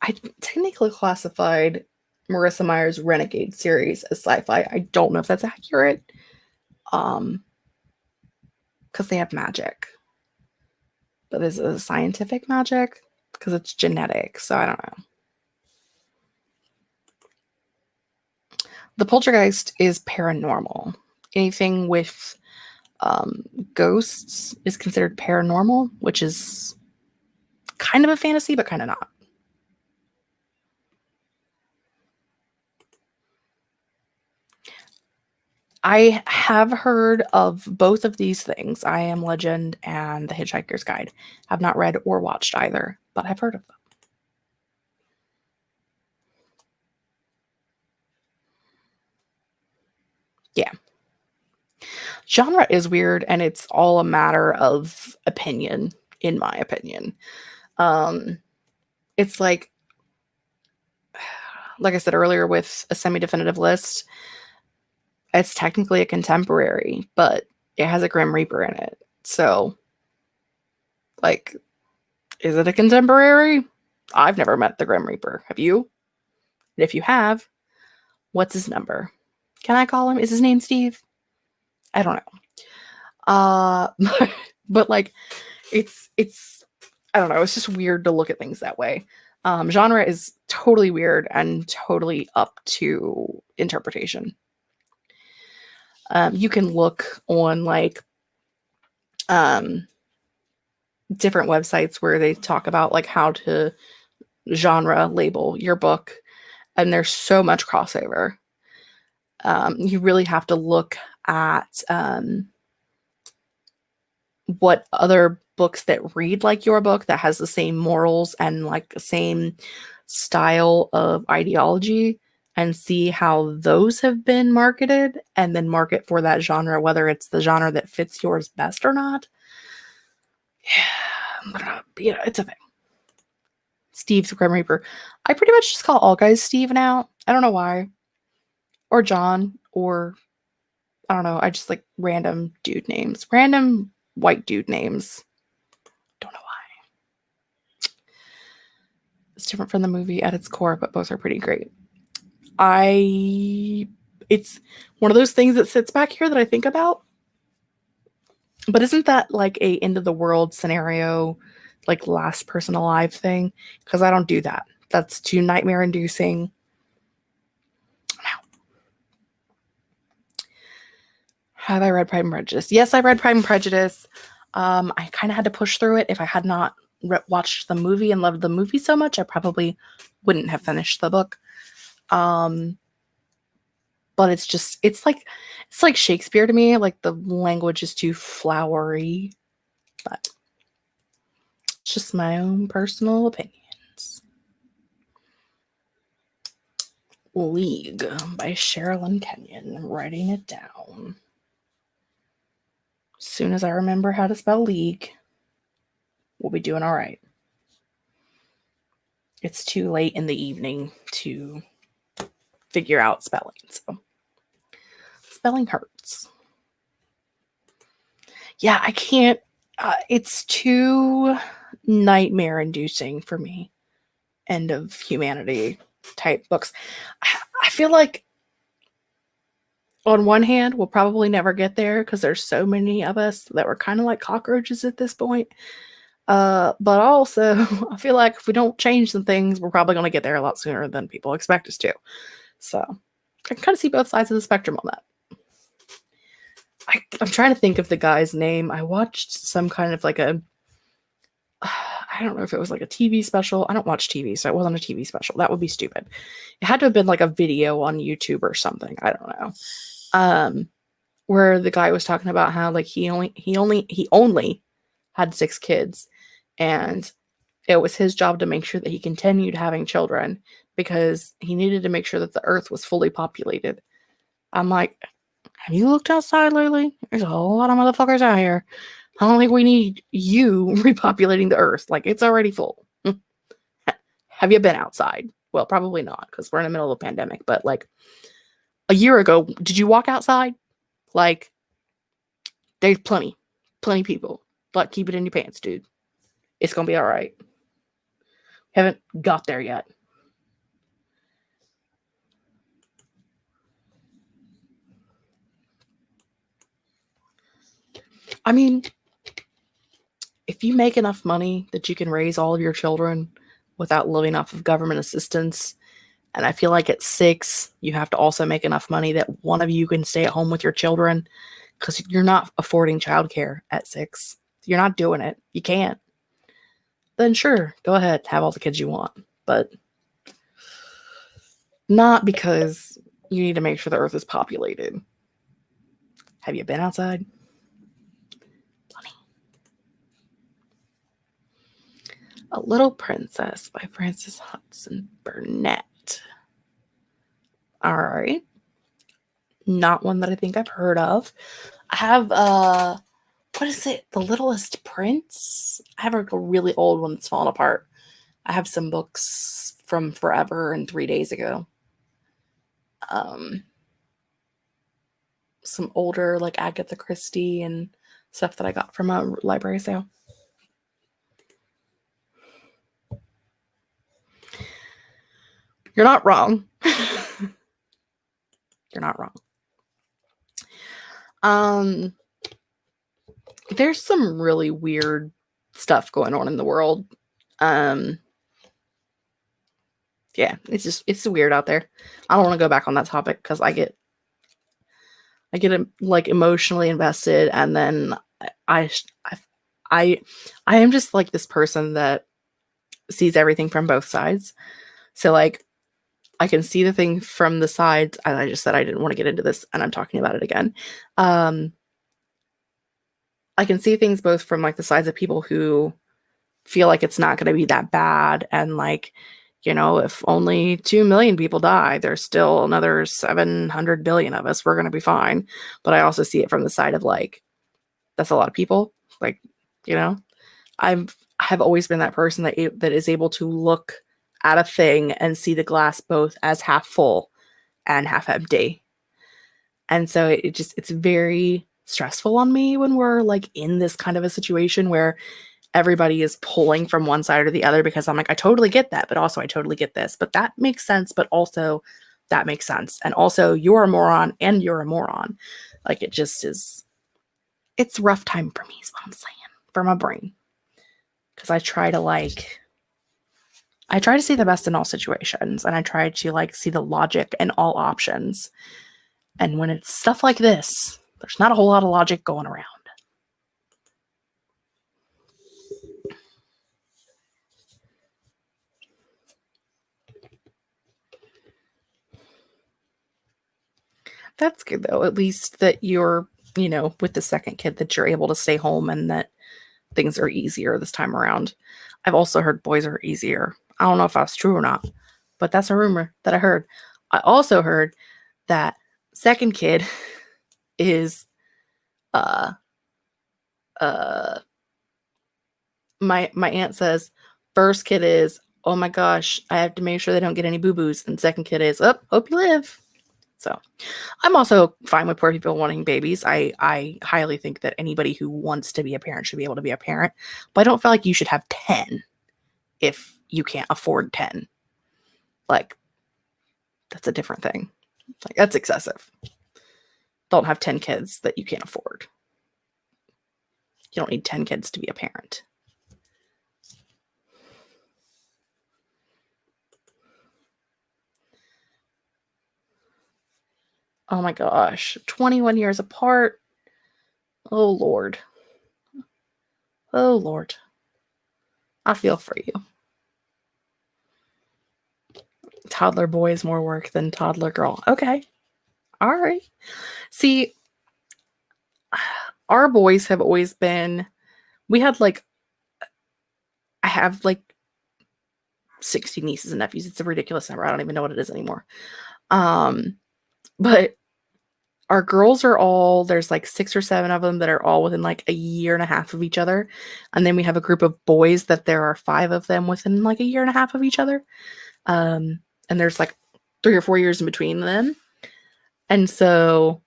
I technically classified Marissa Meyer's Renegade series as sci-fi. I don't know if that's accurate, because they have magic, but is it a scientific magic? Because it's genetic, so I don't know. The Poltergeist is paranormal. Anything with ghosts is considered paranormal, which is kind of a fantasy, but kind of not. I have heard of both of these things. I Am Legend and The Hitchhiker's Guide. Have not read or watched either, but I've heard of them. Yeah. Genre is weird, and it's all a matter of opinion, in my opinion. It's like I said earlier with a semi-definitive list, it's technically a contemporary, but it has a Grim Reaper in it. So, like, is it a contemporary? I've never met the Grim Reaper. Have you? And if you have, what's his number? Can I call him? Is his name Steve? I don't know. But like, it's I don't know. It's just weird to look at things that way. Genre is totally weird and totally up to interpretation. You can look on like different websites where they talk about like how to genre label your book, and there's so much crossover. You really have to look at what other books that read like your book that has the same morals and like the same style of ideology, and see how those have been marketed, and then market for that genre, whether it's the genre that fits yours best or not. Yeah, it's a thing. Steve's Grim Reaper. I pretty much just call all guys Steve now. I don't know why. Or John, or I don't know. I just like random dude names. Random white dude names. Don't know why. It's different from the movie at its core, but both are pretty great. It's one of those things that sits back here that I think about. But isn't that like a end of the world scenario, like last person alive thing? Because I don't do that. That's too nightmare inducing. Have I read Pride and Prejudice? Yes, I read Pride and Prejudice. I kind of had to push through it. If I had not watched the movie and loved the movie so much, I probably wouldn't have finished the book. But it's like Shakespeare to me. Like the language is too flowery, but it's just my own personal opinions. League by Sherilyn Kenyon. I'm writing it down. As soon as I remember how to spell league, we'll be doing all right. It's too late in the evening to figure out spelling, so spelling hurts. Yeah, I can't. It's too nightmare inducing for me. End of humanity type books. I feel like on one hand, we'll probably never get there because there's so many of us that were kind of like cockroaches at this point. But also, I feel like if we don't change some things, we're probably going to get there a lot sooner than people expect us to. So I can kind of see both sides of the spectrum on that. I'm trying to think of the guy's name. I watched some kind of like I don't know if it was like a TV special. I don't watch TV, so it wasn't a TV special. That would be stupid. It had to have been like a video on YouTube or something. I don't know. Where the guy was talking about how like he only had 6 kids, and it was his job to make sure that he continued having children because he needed to make sure that the earth was fully populated. I'm like, have you looked outside lately? There's a whole lot of motherfuckers out here. I don't think we need you repopulating the earth. Like, it's already full. Have you been outside? Well, probably not, because we're in the middle of a pandemic. But, like, A year ago, did you walk outside? Like, there's plenty people. But keep it in your pants, dude. It's gonna be all right. Haven't got there yet. I mean, if you make enough money that you can raise all of your children without living off of government assistance, and I feel like at 6, you have to also make enough money that one of you can stay at home with your children, because you're not affording childcare at 6. You're not doing it. You can't. Then sure, go ahead, have all the kids you want. But not because you need to make sure the earth is populated. Have you been outside? Funny. A Little Princess by Frances Hudson Burnett. All right. Not one that I think I've heard of. I have, what is it? The Littlest Prince? I have a really old one that's fallen apart. I have some books from forever and 3 days ago. Some older, like Agatha Christie and stuff that I got from a library sale. You're not wrong. You're not wrong. There's some really weird stuff going on in the world. Yeah, it's weird out there. I don't want to go back on that topic because I get like emotionally invested, and then I am just like this person that sees everything from both sides. So like I can see the thing from the sides, and I just said I didn't want to get into this, and I'm talking about it again. I can see things both from like the sides of people who feel like it's not going to be that bad, and like, you know, if only 2 million people die, there's still another 700 billion of us. We're going to be fine. But I also see it from the side of like, that's a lot of people. Like, you know, I have always been that person that is able to look at a thing and see the glass both as half full and half empty. And so it's very stressful on me when we're like in this kind of a situation where everybody is pulling from one side or the other, because I'm like, I totally get that, but also I totally get this, but that makes sense, but also that makes sense. And also you're a moron and you're a moron. Like it just is, it's a rough time for me is what I'm saying, for my brain. Because I try to see the best in all situations, and I try to like see the logic in all options. And when it's stuff like this, there's not a whole lot of logic going around. That's good though, at least that you're, you know, with the second kid, that you're able to stay home and that things are easier this time around. I've also heard boys are easier. I don't know if that's true or not, but that's a rumor that I heard. I also heard that second kid is my aunt says first kid is, oh my gosh, I have to make sure they don't get any boo-boos, and second kid is, oh, hope you live. So I'm also fine with poor people wanting babies. I highly think that anybody who wants to be a parent should be able to be a parent, but I don't feel like you should have 10 if you can't afford 10. Like, that's a different thing. Like, that's excessive. Don't have 10 kids that you can't afford. You don't need 10 kids to be a parent. Oh my gosh, 21 years apart. Oh Lord. Oh Lord. I feel for you. Toddler boy is more work than toddler girl. Okay. All right. See, our boys have always been, we had like, I have like 60 nieces and nephews. It's a ridiculous number. I don't even know what it is anymore. But our girls are all, there's like 6 or 7 of them that are all within like a year and a half of each other. And then we have a group of boys that there are 5 of them within like a year and a half of each other. And there's like 3 or 4 years in between them. And so,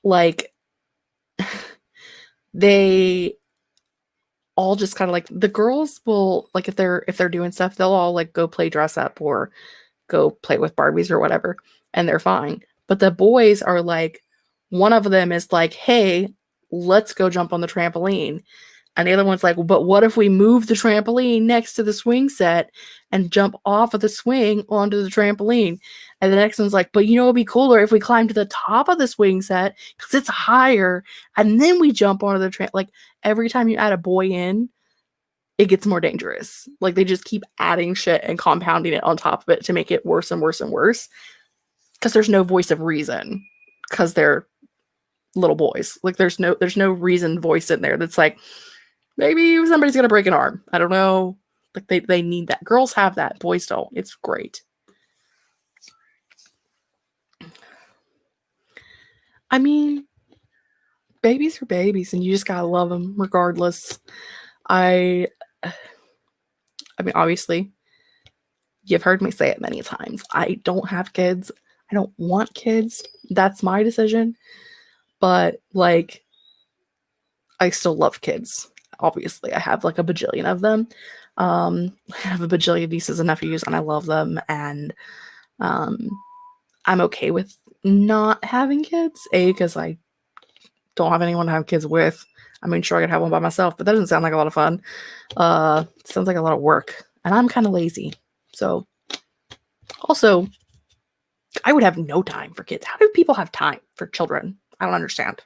like, they all just kind of like, the girls will, like, if they're doing stuff, they'll all like go play dress up or go play with Barbies or whatever, and they're fine. But the boys are like, one of them is like, hey, let's go jump on the trampoline. And the other one's like, but what if we move the trampoline next to the swing set and jump off of the swing onto the trampoline? And the next one's like, but you know, it'd be cooler if we climb to the top of the swing set because it's higher and then we jump onto the like, every time you add a boy in, it gets more dangerous. Like, they just keep adding shit and compounding it on top of it to make it worse and worse and worse. Because there's no voice of reason. Because they're little boys. Like, there's no reason voice in there that's like, maybe somebody's gonna break an arm. I don't know. Like, they need that. Girls have that. Boys don't. It's great. I mean, babies are babies, and you just gotta love them regardless. I mean, obviously, you've heard me say it many times. I don't have kids. I don't want kids. That's my decision. But, like, I still love kids. Obviously, I have like a bajillion of them. I have a bajillion nieces and nephews, and I love them. And I'm okay with not having kids. Because I don't have anyone to have kids with. I mean, sure, I could have one by myself, but that doesn't sound like a lot of fun. It sounds like a lot of work, and I'm kind of lazy. So, also, I would have no time for kids. How do people have time for children? I don't understand.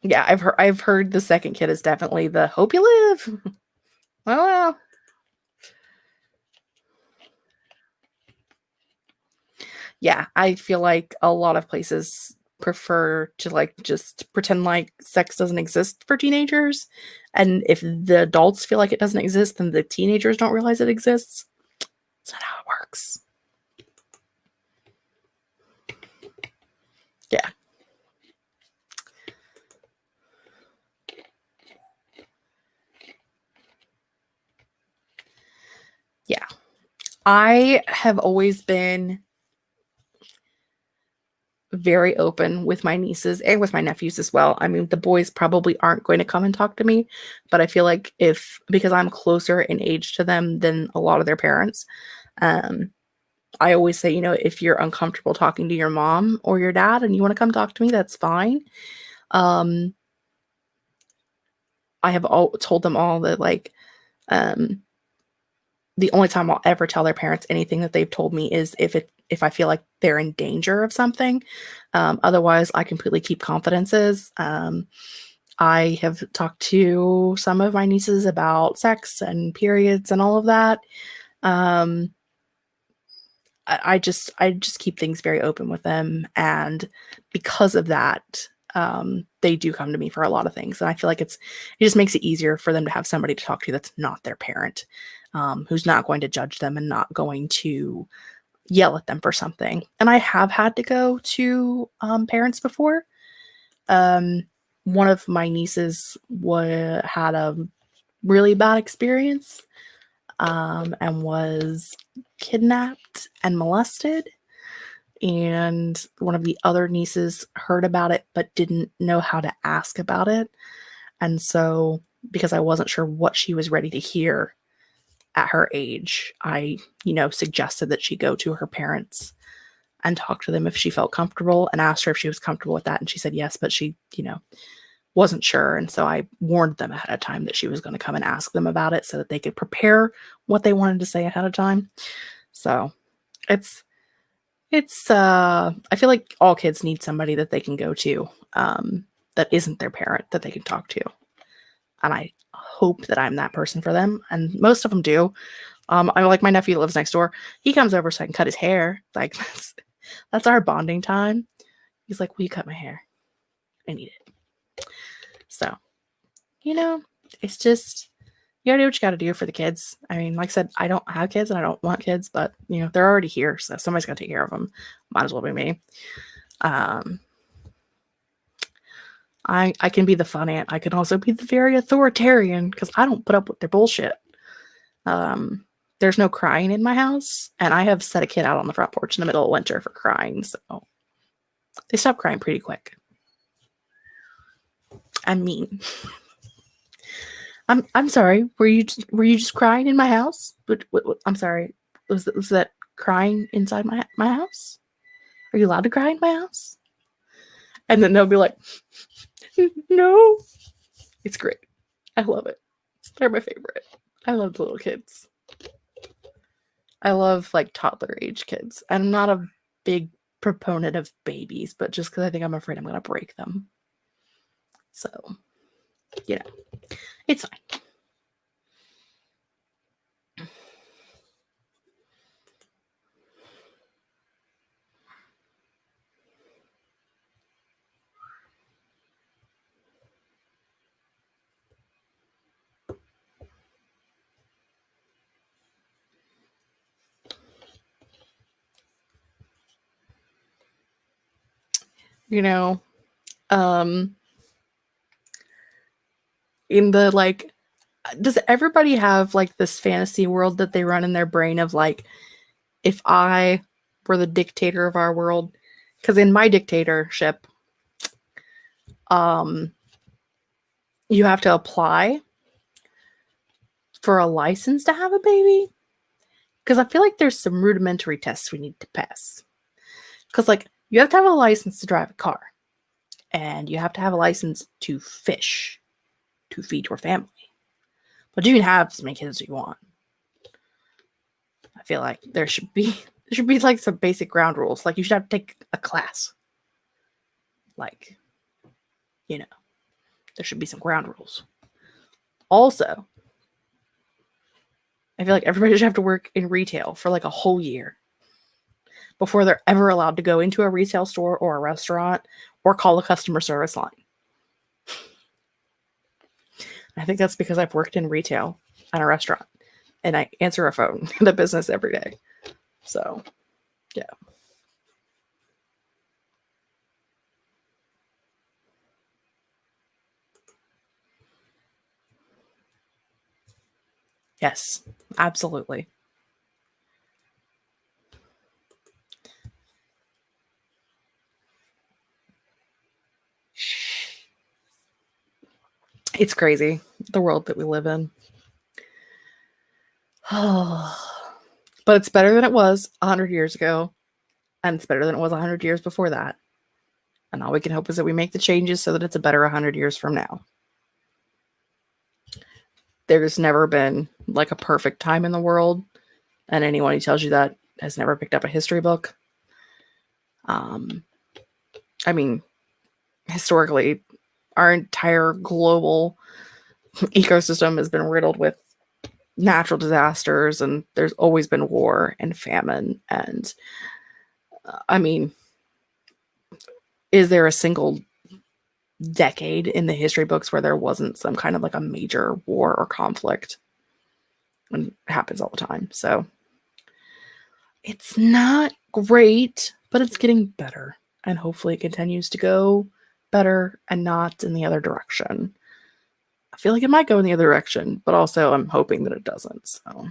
Yeah, I've heard the second kid is definitely the hope you live. Well, yeah, I feel like a lot of places prefer to like just pretend like sex doesn't exist for teenagers. And if the adults feel like it doesn't exist, then the teenagers don't realize it exists. That's not how it works. Yeah. Yeah. I have always been very open with my nieces and with my nephews as well. I mean, the boys probably aren't going to come and talk to me, but I feel like because I'm closer in age to them than a lot of their parents, I always say, if you're uncomfortable talking to your mom or your dad and you want to come talk to me, that's fine. I have told them all that, like, the only time I'll ever tell their parents anything that they've told me is if I feel like they're in danger of something. Otherwise, I completely keep confidences. I have talked to some of my nieces about sex and periods and all of that. I just keep things very open with them, and because of that, they do come to me for a lot of things, and I feel like it just makes it easier for them to have somebody to talk to that's not their parent, who's not going to judge them and not going to yell at them for something. And I have had to go to parents before. One of my nieces had a really bad experience, and was kidnapped and molested. And one of the other nieces heard about it but didn't know how to ask about it. And so, because I wasn't sure what she was ready to hear at her age, I, suggested that she go to her parents and talk to them if she felt comfortable, and asked her if she was comfortable with that. And she said yes, but she, wasn't sure. And so I warned them ahead of time that she was going to come and ask them about it so that they could prepare what they wanted to say ahead of time. So it's I feel like all kids need somebody that they can go to, that isn't their parent, that they can talk to. And I hope that I'm that person for them. And most of them do. I like, my nephew lives next door. He comes over so I can cut his hair. Like, that's our bonding time. He's like, will you cut my hair? I need it. So, it's just, you gotta do what you gotta do for the kids. I mean, like I said, I don't have kids and I don't want kids, but they're already here, so somebody's gotta take care of them. Might as well be me. I can be the fun aunt. I can also be the very authoritarian because I don't put up with their bullshit. there's no crying in my house, and I have set a kid out on the front porch in the middle of winter for crying, so they stop crying pretty quick. I'm mean. I'm sorry. Were you just crying in my house? What, I'm sorry. Was that crying inside my house? Are you allowed to cry in my house? And then they'll be like, no. It's great. I love it. They're my favorite. I love the little kids. I love like toddler age kids. I'm not a big proponent of babies, but just because I think I'm afraid I'm going to break them. So, you know, it's fine. You know, in the like, does everybody have like this fantasy world that they run in their brain of like, if I were the dictator of our world? Because in my dictatorship, you have to apply for a license to have a baby. Because I feel like there's some rudimentary tests we need to pass. Because like, you have to have a license to drive a car, and you have to have a license to fish, to feed your family. But you can have as many kids as you want. I feel like there should be like some basic ground rules. Like you should have to take a class. Like, you know, there should be some ground rules. Also, I feel like everybody should have to work in retail for like a whole year before they're ever allowed to go into a retail store or a restaurant or call a customer service line. I think that's because I've worked in retail at a restaurant and I answer a phone in the business every day. So, yeah. Yes, absolutely. It's crazy, the world that we live in. But it's better than it was 100 years ago, and it's better than it was 100 years before that. And all we can hope is that we make the changes so that it's a better 100 years from now. There's never been like a perfect time in the world, and anyone who tells you that has never picked up a history book. I mean, historically, our entire global ecosystem has been riddled with natural disasters, and there's always been war and famine. And I mean, is there a single decade in the history books where there wasn't some kind of like a major war or conflict? And it happens all the time. So it's not great, but it's getting better. And hopefully it continues to go better and not in the other direction. I feel like it might go in the other direction, but also I'm hoping that it doesn't. So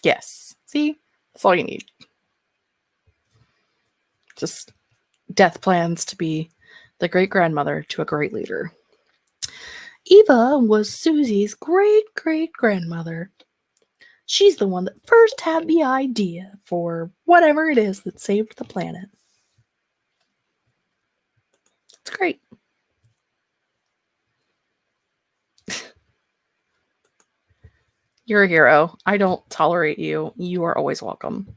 yes. See? That's all you need. Just death plans to be the great-grandmother to a great leader. Eva was Susie's great-great-grandmother. She's the one that first had the idea for whatever it is that saved the planet. It's great. You're a hero. I don't tolerate you. You are always welcome.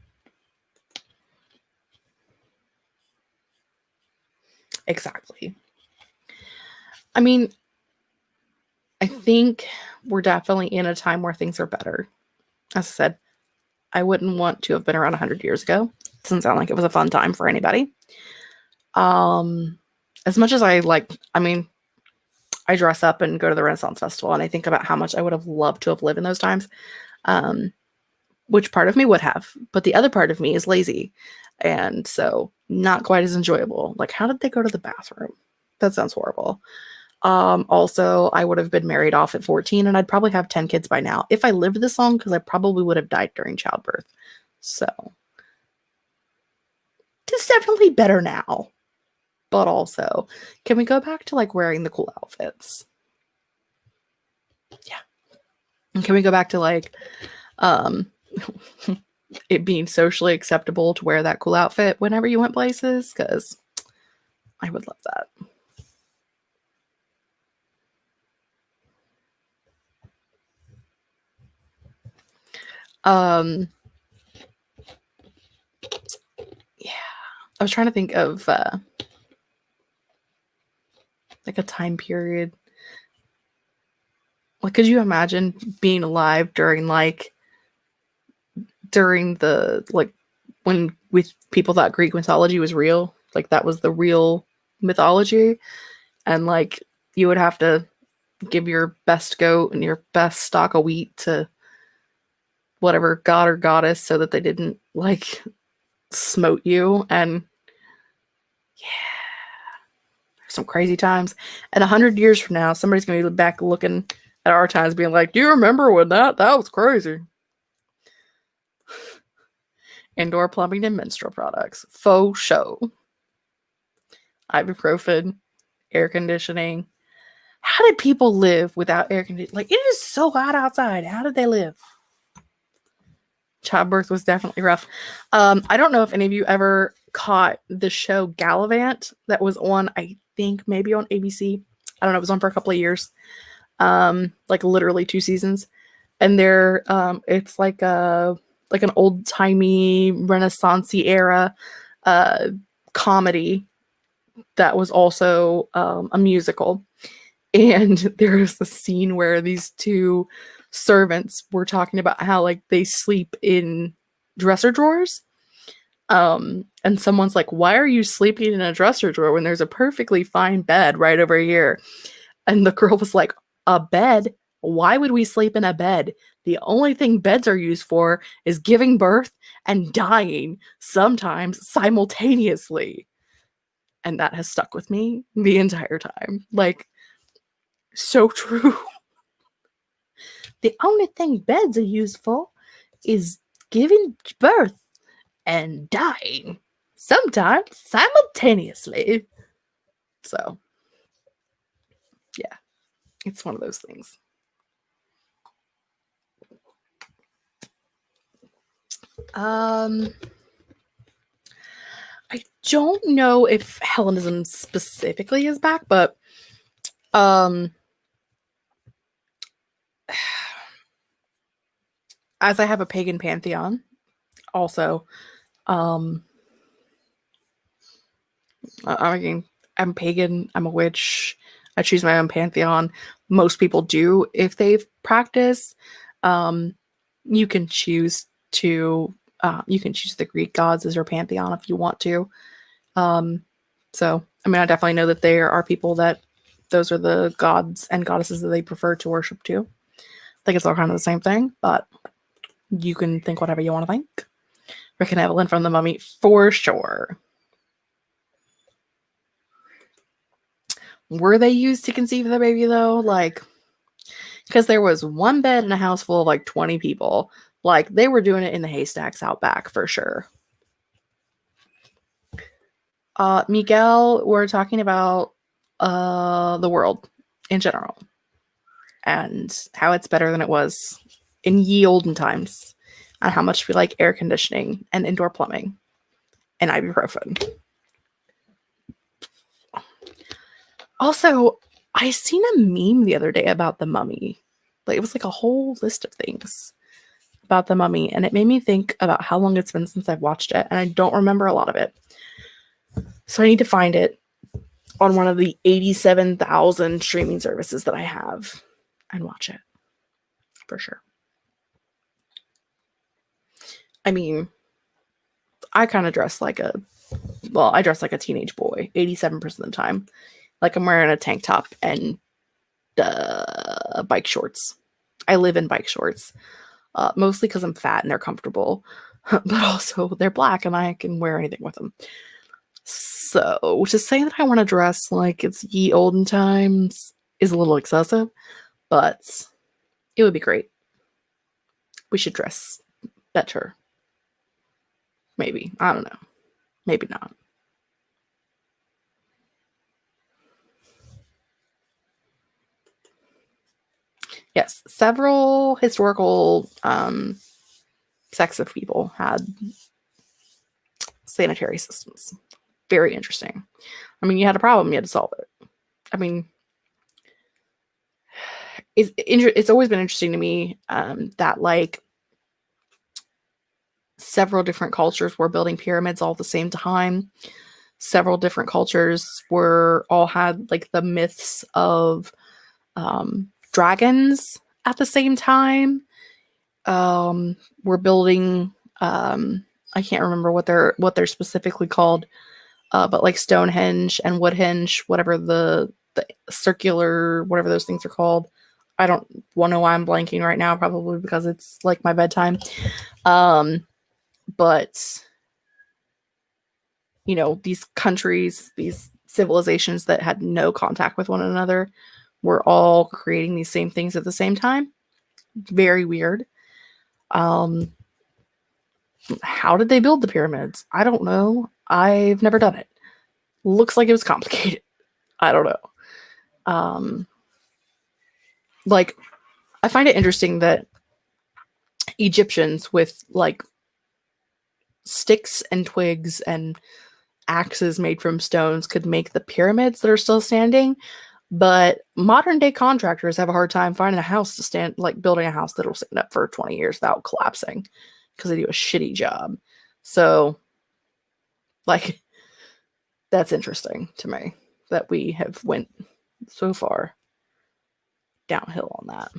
Exactly. I mean, I think we're definitely in a time where things are better. As I said, I wouldn't want to have been around 100 years ago. Doesn't sound like it was a fun time for anybody. As much as I dress up and go to the Renaissance Festival, and I think about how much I would have loved to have lived in those times, which part of me would have, but the other part of me is lazy, and so not quite as enjoyable. Like, how did they go to the bathroom? That sounds horrible. Also, I would have been married off at 14 and I'd probably have 10 kids by now if I lived this long, because I probably would have died during childbirth. So it's definitely better now. But also, can we go back to like wearing the cool outfits? Yeah. And can we go back to like it being socially acceptable to wear that cool outfit whenever you went places? Because I would love that. Yeah. I was trying to think of like a time period. Like, could you imagine being alive during the like when with people thought Greek mythology was real? Like that was the real mythology, and like you would have to give your best goat and your best stock of wheat to whatever god or goddess so that they didn't like smote you. And yeah, some crazy times. And 100 years from now, somebody's gonna be back looking at our times being like, do you remember when that was crazy? Indoor plumbing and menstrual products, faux show, ibuprofen, air conditioning. How did people live without air conditioning? Like, it is so hot outside. How did they live? Childbirth was definitely rough. I don't know if any of you ever caught the show Gallivant that was on, I think maybe on ABC. I don't know. It was on for a couple of years. Like literally 2 seasons. And it's like an old-timey Renaissance-y era comedy that was also a musical. And there's the scene where these 2 servants were talking about how like they sleep in dresser drawers. And someone's like, why are you sleeping in a dresser drawer when there's a perfectly fine bed right over here? And the girl was like, a bed? Why would we sleep in a bed? The only thing beds are used for is giving birth and dying, sometimes simultaneously. And that has stuck with me the entire time. Like, so true. The only thing beds are used for is giving birth and dying, sometimes simultaneously. So, yeah, it's one of those things. I don't know if Hellenism specifically is back, but as I have a pagan pantheon, also, I'm pagan, I'm a witch, I choose my own pantheon. Most people do if they've practiced. You can choose the Greek gods as your pantheon if you want to. So, I mean, I definitely know that there are people that those are the gods and goddesses that they prefer to worship too. I think it's all kind of the same thing, but you can think whatever you want to think. Rick and Evelyn from The Mummy, for sure. Were they used to conceive the baby, though? Like, because there was one bed in a house full of like 20 people. Like, they were doing it in the haystacks out back, for sure. Miguel, we're talking about the world in general and how it's better than it was in ye olden times, and how much we like air conditioning and indoor plumbing and ibuprofen. Also, I seen a meme the other day about The Mummy. Like, it was like a whole list of things about The Mummy, and it made me think about how long it's been since I've watched it, and I don't remember a lot of it. So I need to find it on one of the 87,000 streaming services that I have and watch it. For sure. I mean, I kind of dress like I dress like a teenage boy 87% of the time. Like, I'm wearing a tank top and bike shorts. I live in bike shorts. Mostly because I'm fat and they're comfortable. But also, they're black and I can wear anything with them. So to say that I want to dress like it's ye olden times is a little excessive, but it would be great. We should dress better. Maybe. I don't know. Maybe not. Yes, several historical sects of people had sanitary systems. Very interesting. I mean, you had a problem, you had to solve it. I mean, it's always been interesting to me that like several different cultures were building pyramids all at the same time. Several different cultures were all had like the myths of dragons at the same time. We're building I can't remember what they're specifically called, but like Stonehenge and Woodhenge, whatever the circular, whatever those things are called. I don't want to know why I'm blanking right now, probably because it's like my bedtime. But you know, these countries, these civilizations that had no contact with one another were all creating these same things at the same time. Very weird. How did they build the pyramids? I don't know. I've never done it. Looks like it was complicated. I don't know. Like, I find it interesting that Egyptians with like sticks and twigs and axes made from stones could make the pyramids that are still standing, but modern day contractors have a hard time finding a house to stand, like building a house that'll stand up for 20 years without collapsing because they do a shitty job. So, like, that's interesting to me that we have went so far downhill on that.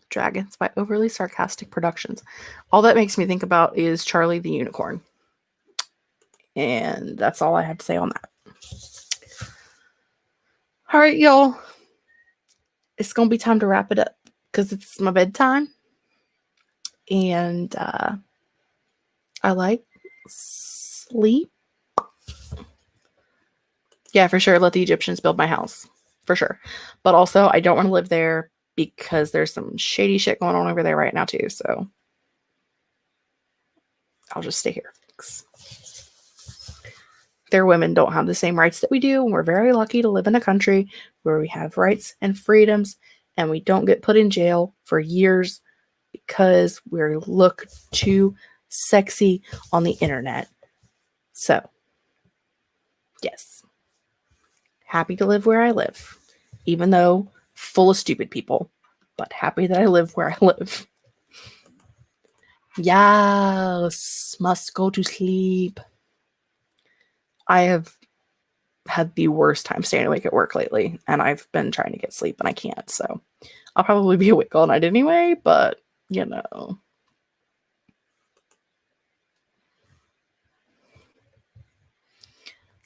Dragons by Overly Sarcastic Productions. All that makes me think about is Charlie the Unicorn. And that's all I have to say on that. All right, y'all. It's going to be time to wrap it up because it's my bedtime. And I like sleep. Yeah, for sure. Let the Egyptians build my house. For sure. But also, I don't want to live there because there's some shady shit going on over there right now, too. So I'll just stay here. Thanks. Their women don't have the same rights that we do. And we're very lucky to live in a country where we have rights and freedoms and we don't get put in jail for years because we look too sexy on the internet. So, yes. Happy to live where I live, even though full of stupid people, but happy that I live where I live. Yes, must go to sleep. I have had the worst time staying awake at work lately, and I've been trying to get sleep and I can't, so I'll probably be awake all night anyway, but you know.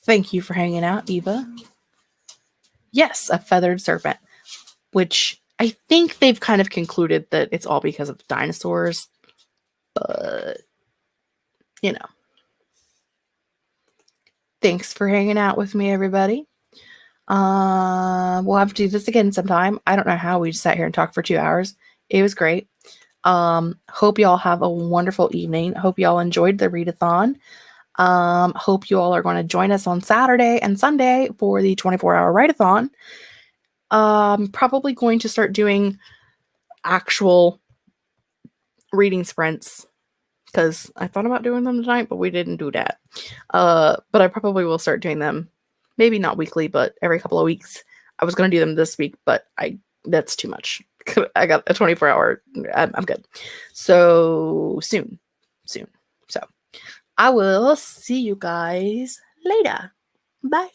Thank you for hanging out, Eva. Yes, a feathered serpent, which I think they've kind of concluded that it's all because of dinosaurs, but you know. Thanks for hanging out with me, everybody. We'll have to do this again sometime. I don't know how we just sat here and talked for 2 hours. It was great. Hope y'all have a wonderful evening. Hope y'all enjoyed the readathon. Hope you all are going to join us on Saturday and Sunday for the 24-hour writeathon. Probably going to start doing actual reading sprints because I thought about doing them tonight, but we didn't do that. But I probably will start doing them. Maybe not weekly, but every couple of weeks. I was going to do them this week, but that's too much. I got a 24-hour. I'm good. So soon. So I will see you guys later. Bye.